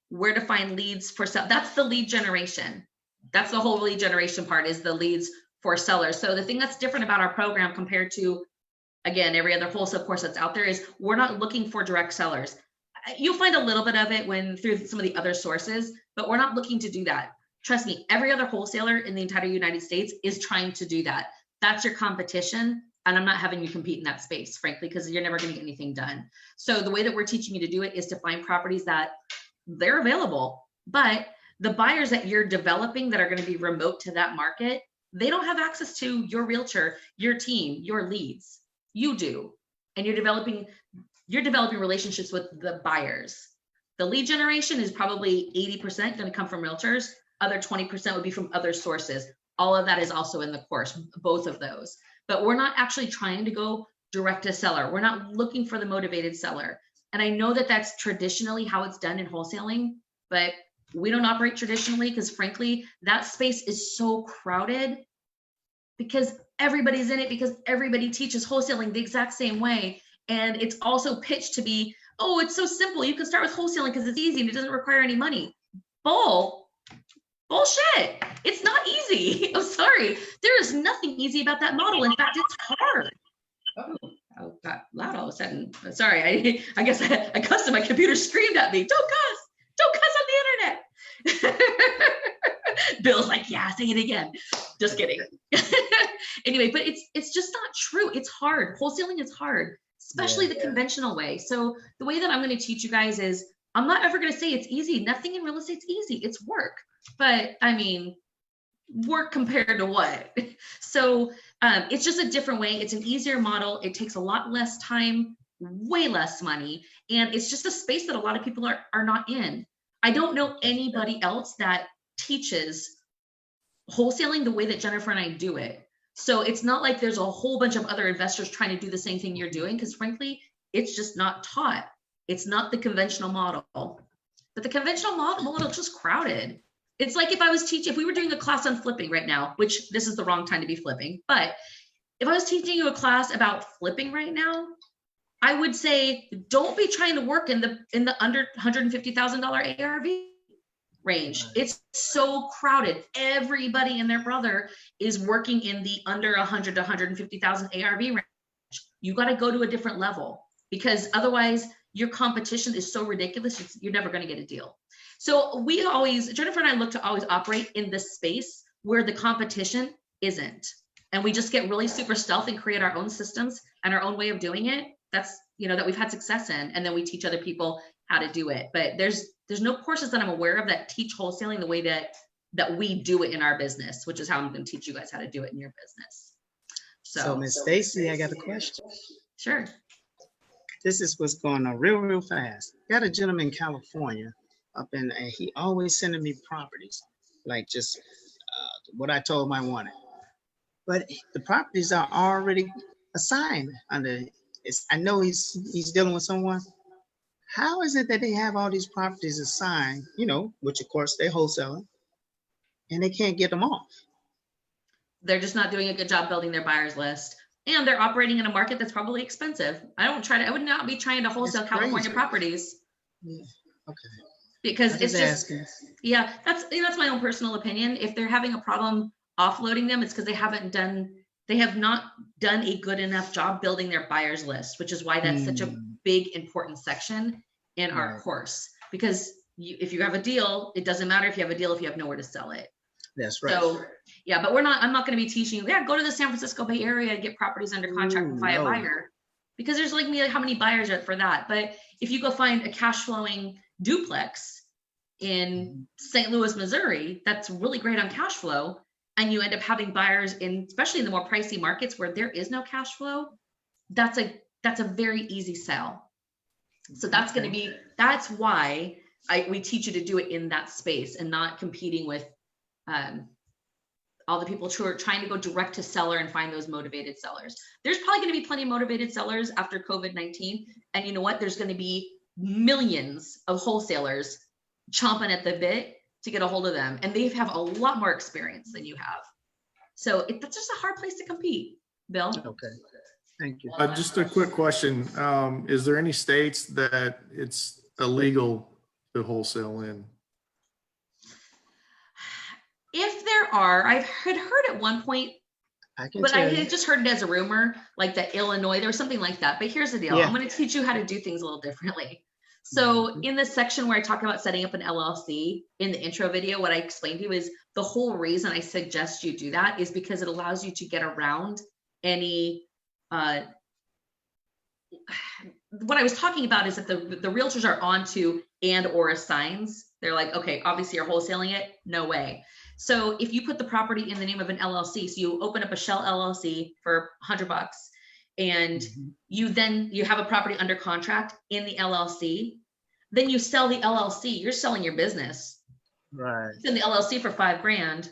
Where to find leads for sell? That's the lead generation. That's the whole lead generation part, is the leads for sellers. So the thing that's different about our program compared to, again, every other wholesale course that's out there is we're not looking for direct sellers. You'll find a little bit of it through some of the other sources, but we're not looking to do that. Trust me, every other wholesaler in the entire United States is trying to do that. That's your competition. And I'm not having you compete in that space, frankly, because you're never going to get anything done. So the way that we're teaching you to do it is to find properties that they're available, but the buyers that you're developing that are going to be remote to that market, they don't have access to your realtor, your team, your leads. You do. And you're developing relationships with the buyers. The lead generation is probably 80% going to come from realtors. Other 20% would be from other sources. All of that is also in the course, both of those. But we're not actually trying to go direct to seller. We're not looking for the motivated seller. And I know that that's traditionally how it's done in wholesaling, but we don't operate traditionally because frankly, that space is so crowded because everybody's in it, because everybody teaches wholesaling the exact same way. And it's also pitched to be, oh, it's so simple. You can start with wholesaling because it's easy and it doesn't require any money. Bullshit. It's not easy. I'm sorry. There is nothing easy about that model. In fact, it's hard. Oh, got loud all of a sudden. Sorry. I guess I cussed and my computer screamed at me. Don't cuss on the internet. Bill's like, yeah, say it again. Just kidding. Anyway, but it's just not true. It's hard. Wholesaling is hard, especially the conventional way. So the way that I'm going to teach you guys is I'm not ever going to say it's easy. Nothing in real estate's easy. It's work. But I mean, work compared to what? So it's just a different way. It's an easier model. It takes a lot less time, way less money. And it's just a space that a lot of people are not in. I don't know anybody else that teaches wholesaling the way that Jennifer and I do it. So it's not like there's a whole bunch of other investors trying to do the same thing you're doing, because frankly, it's just not taught. It's not the conventional model. But the conventional model is just crowded. It's like if we were doing a class on flipping right now, which this is the wrong time to be flipping, but if I was teaching you a class about flipping right now, I would say, don't be trying to work in the under $150,000 ARV range. It's so crowded. Everybody and their brother is working in the under 100 to 150,000 ARV range. You got to go to a different level, because otherwise your competition is so ridiculous. You're never going to get a deal. So Jennifer and I look to always operate in this space where the competition isn't. And we just get really super stealth and create our own systems and our own way of doing it. That's, that we've had success in. And then we teach other people how to do it. But there's no courses that I'm aware of that teach wholesaling the way that we do it in our business, which is how I'm going to teach you guys how to do it in your business. So Miss Stacy, I got a question. Sure. This is what's going on real fast. Got a gentleman in California and he always sending me properties, like just what I told him I wanted. But the properties are already assigned under. I know he's dealing with someone. How is it that they have all these properties assigned? Which of course they're wholesaling, and they can't get them off. They're just not doing a good job building their buyers list, and they're operating in a market that's probably expensive. I would not be trying to wholesale California properties. Yeah. Okay. Because it's just, yeah, that's my own personal opinion. If they're having a problem offloading them, it's because they have not done a good enough job building their buyers list, which is why that's such a big, important section in our course. Because if you have a deal, it doesn't matter if you have a deal if you have nowhere to sell it. That's right. So yeah, but I'm not going to be teaching you, go to the San Francisco Bay Area and get properties under contract and buy a buyer, because there's like how many buyers are for that. But if you go find a cash flowing duplex in St. Louis, Missouri, that's really great on cash flow, and you end up having buyers especially in the more pricey markets where there is no cash flow, that's a very easy sell. So that's why we teach you to do it in that space and not competing with all the people who are trying to go direct to seller and find those motivated sellers. There's probably going to be plenty of motivated sellers after COVID-19. And you know what? There's going to be millions of wholesalers chomping at the bit to get a hold of them. And they have a lot more experience than you have. So that's just a hard place to compete, Bill. Okay, thank you. Just a quick question. Is there any states that it's illegal to wholesale in? If there are, I had heard at one point, but I had just heard it as a rumor, like that Illinois, there was something like that. But here's the deal. Yeah. I'm going to teach you how to do things a little differently. So in the section where I talk about setting up an LLC in the intro video, what I explained to you is the whole reason I suggest you do that is because it allows you to get around any, what I was talking about is that the realtors are onto and/or assigns. They're like, okay, obviously you're wholesaling it. No way. So if you put the property in the name of an LLC, so you open up a shell LLC for $100 and you have a property under contract in the LLC, then you sell the LLC, you're selling your business. Right. It's in the LLC for $5,000.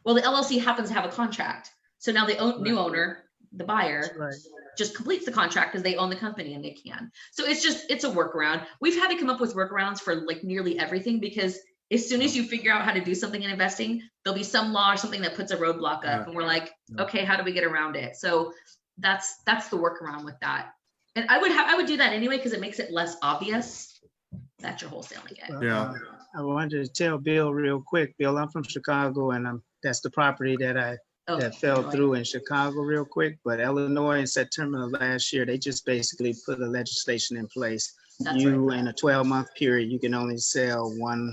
Well, the LLC happens to have a contract. So now the new owner, the buyer, just completes the contract because they own the company and they can. So it's a workaround. We've had to come up with workarounds for like nearly everything, because as soon as you figure out how to do something in investing, there'll be some law or something that puts a roadblock up, and we're like, okay, how do we get around it? So that's the workaround with that. And I would do that anyway, because it makes it less obvious that you're wholesaling it. Yeah. I wanted to tell Bill real quick. Bill, I'm from Chicago, and that's the property that fell through in Chicago real quick. But Illinois in September of last year, they just basically put a legislation in place. In a 12-month period, you can only sell one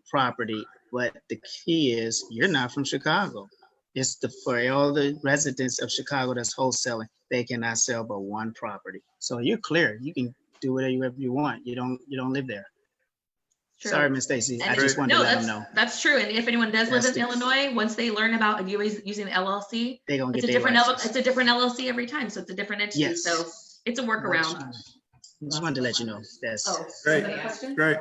property, but the key is you're not from Chicago. It's for all the residents of Chicago that's wholesaling, they cannot sell but one property. So you're clear. You can do whatever you want. You don't live there. True. Sorry, Miss Stacy. I just wanted to let them know. That's true. And if anyone does live in Illinois, once they learn about using the LLC, they're gonna get it's a different LLC every time. So it's a different entity. Yes. So it's a workaround. Just wanted to let you know. That's great. Great.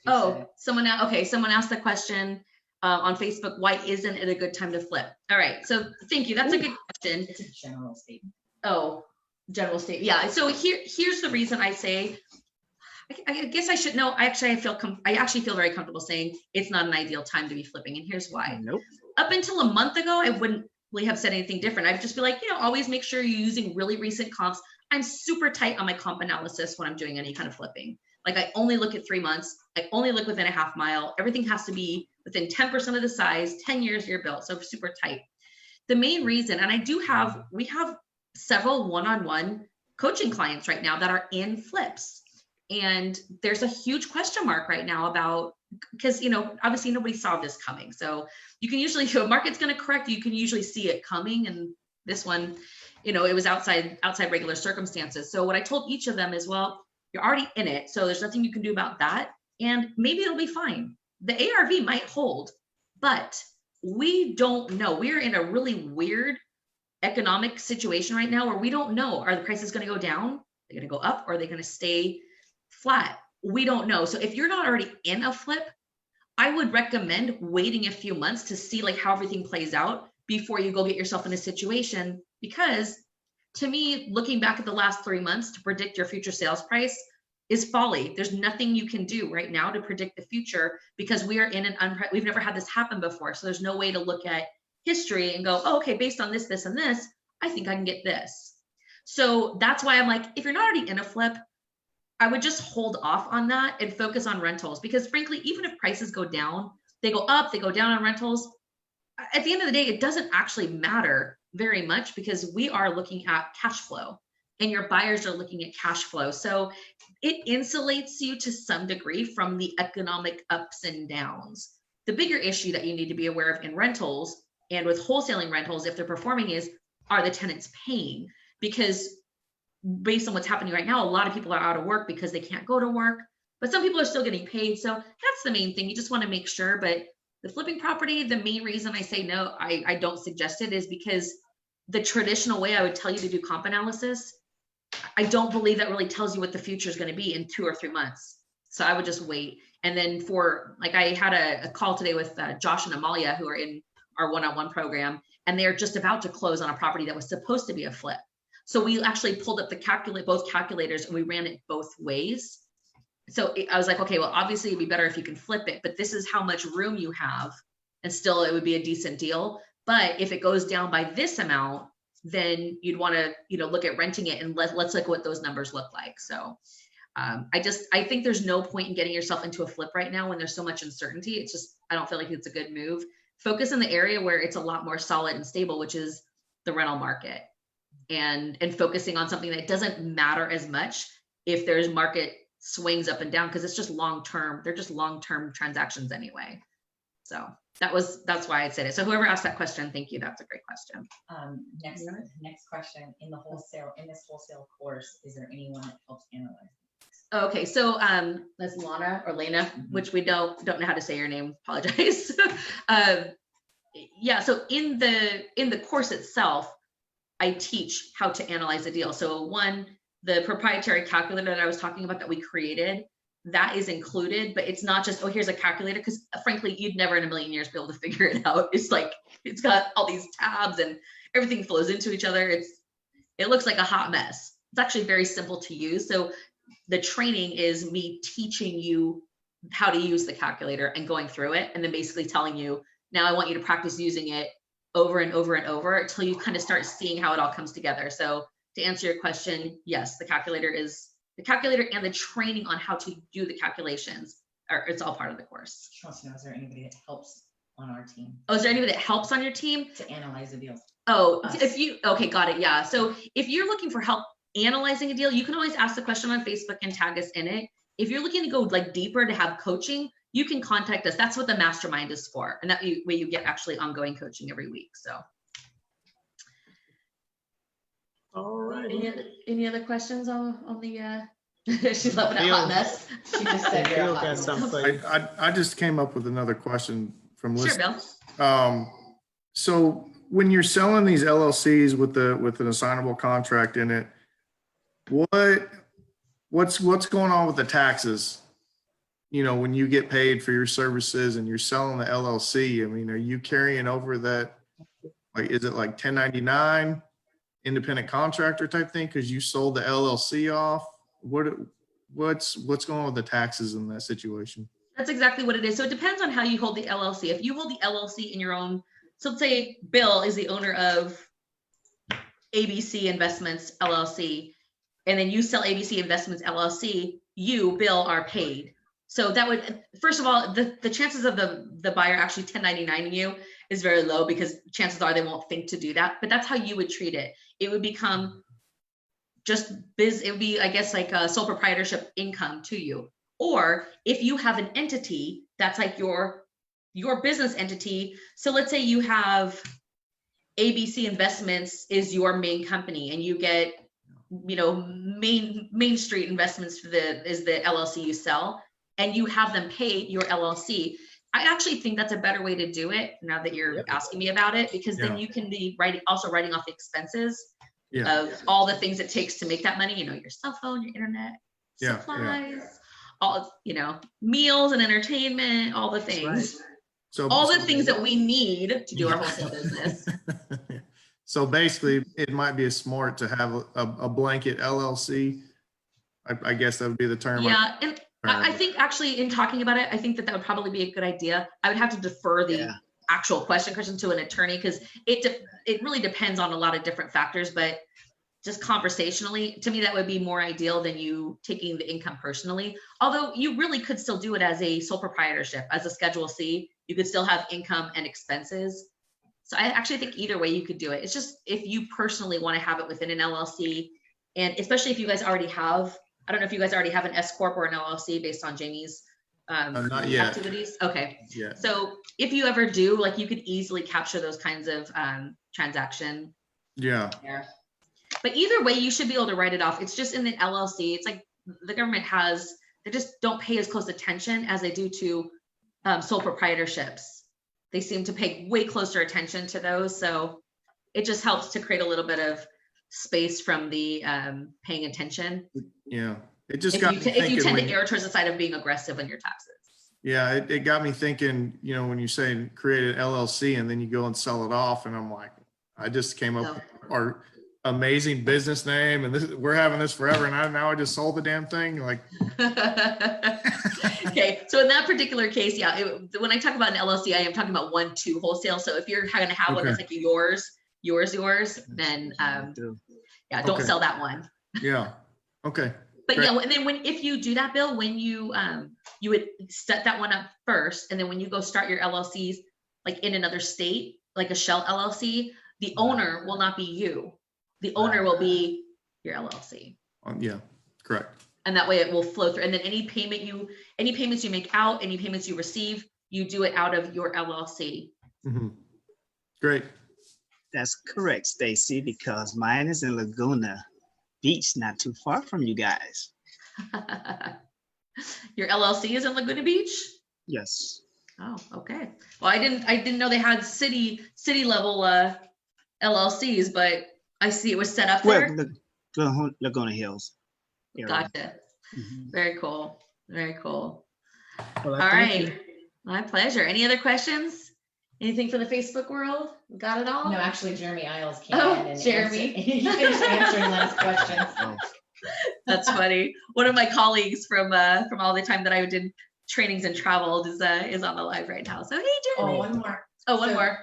Oh, someone asked the question. on Facebook, why isn't it a good time to flip? All right, so thank you. That's a good question. It's a general statement. Oh, general state. Yeah. So here's the reason I say, I guess I should know. I actually feel very comfortable saying it's not an ideal time to be flipping. And here's why. Nope. Up until a month ago, I wouldn't really have said anything different. I'd just be like, always make sure you're using really recent comps. I'm super tight on my comp analysis when I'm doing any kind of flipping. Like I only look at 3 months. I only look within a half mile. Everything has to be within 10% of the size, 10 years you're built. So super tight. The main reason, and we have several one-on-one coaching clients right now that are in flips. And there's a huge question mark right now about, because, obviously nobody saw this coming. So you can usually, if a market's going to correct, you can usually see it coming. And this one, it was outside regular circumstances. So what I told each of them is, well, you're already in it. So there's nothing you can do about that. And maybe it'll be fine. The ARV might hold, but we don't know. We're in a really weird economic situation right now where we don't know, are the prices going to go down? They're going to go up, or are they going to stay flat? We don't know. So if you're not already in a flip, I would recommend waiting a few months to see like how everything plays out before you go get yourself in a situation. Because to me, looking back at the last 3 months to predict your future sales price is folly. There's nothing you can do right now to predict the future because we are in we've never had this happen before. So there's no way to look at history and go, oh, okay, based on this, this, and this, I think I can get this. So that's why I'm like, if you're not already in a flip, I would just hold off on that and focus on rentals, because frankly, even if prices go down, they go up, they go down on rentals. At the end of the day, it doesn't actually matter very much because we are looking at cash flow and your buyers are looking at cash flow. So it insulates you to some degree from the economic ups and downs. The bigger issue that you need to be aware of in rentals and with wholesaling rentals, if they're performing, is, are the tenants paying? Because based on what's happening right now, a lot of people are out of work because they can't go to work, but some people are still getting paid. So that's the main thing. You just want to make sure. But the flipping property, the main reason I say no, I don't suggest it, is because the traditional way I would tell you to do comp analysis, I don't believe that really tells you what the future is going to be in 2 or 3 months. So I would just wait. And then I had a call today with Josh and Amalia, who are in our one-on-one program, and they're just about to close on a property that was supposed to be a flip. So we actually pulled up both calculators and we ran it both ways. So I was like, okay, well, obviously it'd be better if you can flip it, but this is how much room you have, and still it would be a decent deal. But if it goes down by this amount, then you'd want to, look at renting it, and let's look at what those numbers look like. So I think there's no point in getting yourself into a flip right now when there's so much uncertainty. It's just, I don't feel like it's a good move. Focus in the area where it's a lot more solid and stable, which is the rental market, and focusing on something that doesn't matter as much if there's market swings up and down, because it's just long-term. They're just long-term transactions anyway. So that's why I said it. So whoever asked that question, thank you. That's a great question. Next question. In this wholesale course, is there anyone that helps analyze? Okay, so that's Lana or Lena, which we don't know how to say your name. Apologize. Yeah, so in the course itself, I teach how to analyze a deal. So one, the proprietary calculator that I was talking about that we created, that is included, but it's not just, oh, here's a calculator, because frankly, you'd never in a million years be able to figure it out. It's like, it's got all these tabs and everything flows into each other. It looks like a hot mess. It's actually very simple to use. So the training is me teaching you how to use the calculator and going through it, and then basically telling you, now I want you to practice using it over and over and over until you kind of start seeing how it all comes together. So to answer your question, yes, the calculator and the training on how to do the calculations it's all part of the course. She wants to know, is there anybody that helps on our team? Oh, is there anybody that helps on your team? To analyze the deals. Oh, okay, got it. Yeah. So if you're looking for help analyzing a deal, you can always ask the question on Facebook and tag us in it. If you're looking to go like deeper to have coaching, you can contact us. That's what the mastermind is for. And that way you get actually ongoing coaching every week. So. All right. Any other questions on the, she's loving a hot mess. She just said you're Bill a hot got mess. something. I just came up with another question from Sure, listening. Bill. So when you're selling these LLCs with an assignable contract in it, what's going on with the taxes? you know, when you get paid for your services and you're selling the LLC, I mean, are you carrying over that? Like, is it like 1099 independent contractor type thing? Cause you sold the LLC off? What's going on with the taxes in that situation? That's exactly what it is. So it depends on how you hold the LLC. If you hold the LLC in your own, so let's say Bill is the owner of ABC Investments LLC, and then you sell ABC Investments LLC, you, Bill, are paid. So that would, first of all, the chances of the buyer actually 1099ing you is very low, because chances are they won't think to do that. But that's how you would treat it. It would become just it would be, I guess, like a sole proprietorship income to you. Or if you have an entity that's like your business entity. So let's say you have ABC Investments is your main company, and you get, you know, Main Street Investments is the LLC you sell, and you have them pay your LLC. I actually think that's a better way to do it now that you're asking me about it, because then you can be writing off the expenses of all the things it takes to make that money, you know, your cell phone, your internet, supplies, all, you know, meals and entertainment, all the things. Right. So all the things that we need to do our wholesale business. So basically, it might be smart to have a blanket LLC. I guess that would be the term. Yeah, and I think actually in talking about it, I think that would probably be a good idea. I would have to defer the actual question to an attorney, because it really depends on a lot of different factors, but just conversationally, to me, that would be more ideal than you taking the income personally. Although you really could still do it as a sole proprietorship, as a Schedule C, you could still have income and expenses. So I actually think either way you could do it. It's just if you personally want to have it within an LLC, and especially if you guys already have, I don't know if you guys already have an S Corp or an LLC based on Jamie's not yet. activities. Okay. Yeah. So if you ever do, like, you could easily capture those kinds of transaction. Yeah. There. But either way, you should be able to write it off. It's just in the LLC. It's like the government they just don't pay as close attention as they do to sole proprietorships. They seem to pay way closer attention to those. So it just helps to create a little bit of space from the paying attention. Yeah. It just if got you me thinking. If you tend to err towards the side of being aggressive on your taxes. Yeah, it got me thinking, you know, when you say create an LLC and then you go and sell it off, and I'm like, I just came up with our amazing business name, and we're having this forever, and now I just sold the damn thing. Like, okay, so in that particular case, when I talk about an LLC, I am talking about 1-2 wholesale. So if you're going to have one that's like yours, then don't sell that one. Yeah. Okay. But great. and then if you do that, Bill, when you would set that one up first, and then when you go start your LLCs like in another state, like a shell LLC, the owner will not be you. The owner will be your LLC. Yeah, correct. And that way it will flow through. And then any payments you make out, any payments you receive, you do it out of your LLC. Mm-hmm. Great. That's correct, Stacy, because mine is in Laguna Beach, not too far from you guys. Your LLC is in Laguna Beach? Yes. Oh, okay. Well, I didn't know they had city level LLCs, but I see it was set up there. Laguna Hills area. Gotcha. Mm-hmm. Very cool. Very cool. Well, all right. My pleasure. Any other questions? Anything from the Facebook world? Got it all? No, actually, Jeremy Isles came in and Jeremy. he finished answering last questions. Oh. That's funny. One of my colleagues from all the time that I did trainings and traveled is on the live right now. So hey, Jeremy. Oh, one more. One more.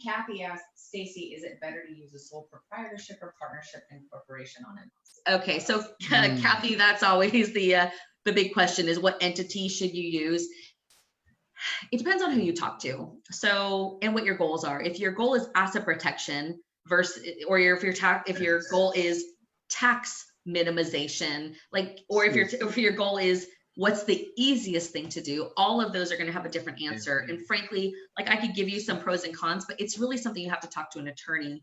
Kathy asked, Stacy, is it better to use a sole proprietorship or partnership incorporation on it? Okay, so Kathy, that's always the big question is what entity should you use? It depends on who you talk to. So, and what your goals are. If your goal is asset protection if your goal is tax minimization, if your goal is what's the easiest thing to do, all of those are going to have a different answer. And frankly, like I could give you some pros and cons, but it's really something you have to talk to an attorney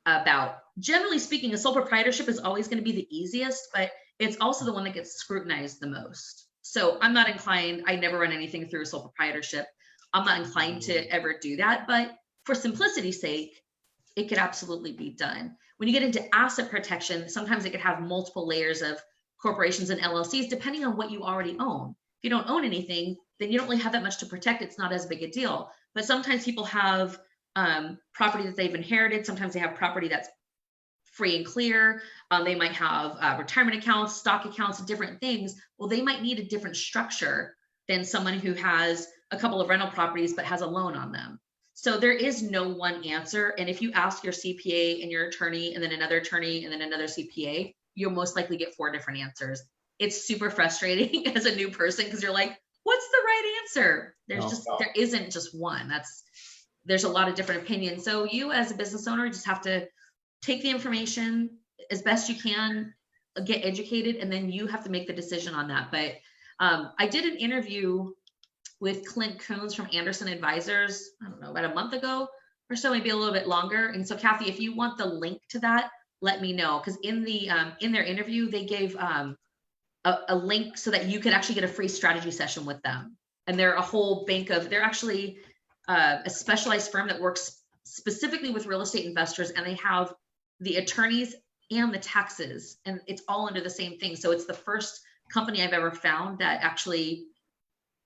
about. Generally speaking, a sole proprietorship is always going to be the easiest, but it's also the one that gets scrutinized the most. So I'm not inclined, I never run anything through a sole proprietorship. I'm not inclined to ever do that, but for simplicity's sake, it could absolutely be done. When you get into asset protection, sometimes it could have multiple layers of corporations and LLCs, depending on what you already own. If you don't own anything, then you don't really have that much to protect. It's not as big a deal. But sometimes people have property that they've inherited. Sometimes they have property that's free and clear. They might have retirement accounts, stock accounts, different things. Well, they might need a different structure than someone who has a couple of rental properties but has a loan on them. So there is no one answer. And if you ask your CPA and your attorney and then another attorney and then another CPA, you'll most likely get 4 different answers. It's super frustrating as a new person because you're like, what's the right answer? There isn't just one. There's a lot of different opinions. So you as a business owner just have to take the information as best you can, get educated, and then you have to make the decision on that. But I did an interview with Clint Coons from Anderson Advisors, I don't know, about a month ago or so, maybe a little bit longer. And so Kathy, if you want the link to that, let me know. Because in their interview, they gave a link so that you could actually get a free strategy session with them. And they're a whole bank of, they're actually a specialized firm that works specifically with real estate investors, and they have the attorneys and the taxes, and it's all under the same thing. So it's the first company I've ever found that actually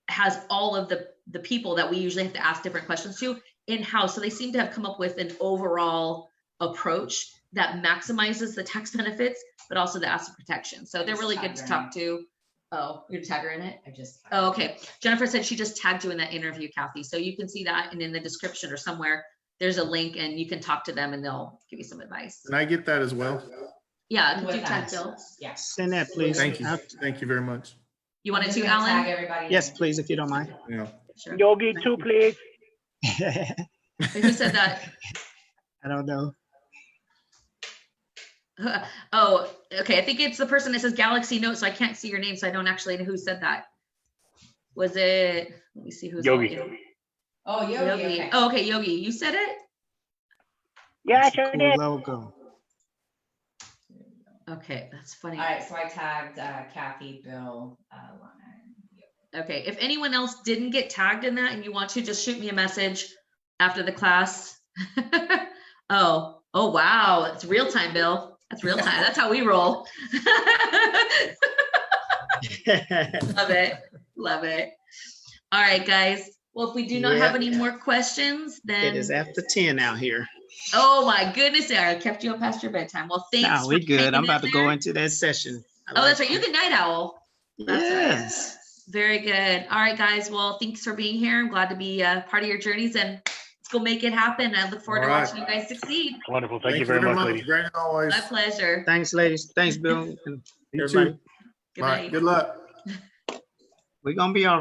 has all of the people that we usually have to ask different questions to in-house. So they seem to have come up with an overall approach that maximizes the tax benefits, but also the asset protection. So they're really good to talk to. Oh, you're gonna tag her in it? I just. Oh, okay. Jennifer said she just tagged you in that interview, Kathy. So you can see that, and in the description or somewhere, there's a link and you can talk to them and they'll give you some advice. Can I get that as well? Yeah, could With you tag that. Bill? Yes. Send that, please. Thank you. Thank you very much. You wanted to, Tag Alan? everybody. Yes, please, if you don't mind. Yeah. Sure. Yogi too, please. Who said that? I don't know. Oh, okay. I think it's the person that says Galaxy Note, so I can't see your name, so I don't actually know who said that. Was it? Let me see who's Yogi. talking. Oh, Yogi, Yogi. okay. Oh, okay, Yogi. You said it? Yeah, It's a sure cool did. logo. Okay, that's funny. All right, so I tagged Kathy, Bill, Lana, and Okay, if anyone else didn't get tagged in that and you want to, just shoot me a message after the class. Oh, wow. It's real time, Bill. That's real time. That's how we roll. Love it. Love it. All right, guys. Well, if we do not have any more questions, then. It is after 10 out here. Oh my goodness, Sarah, I kept you up past your bedtime. Well, thanks. No, we for good. hanging I'm about in to go there. into that session. Oh, that's right. You're the night owl. That's right. Yes. Very good. All right, guys. Well, thanks for being here. I'm glad to be part of your journeys, and let's go make it happen. I look forward to All right. watching you guys succeed. Wonderful. Thank you very much, ladies. Great as always. My pleasure. Thanks, ladies. Thanks, Bill. And You everybody. too. Good Bye. night. Good luck. We're gonna be all right.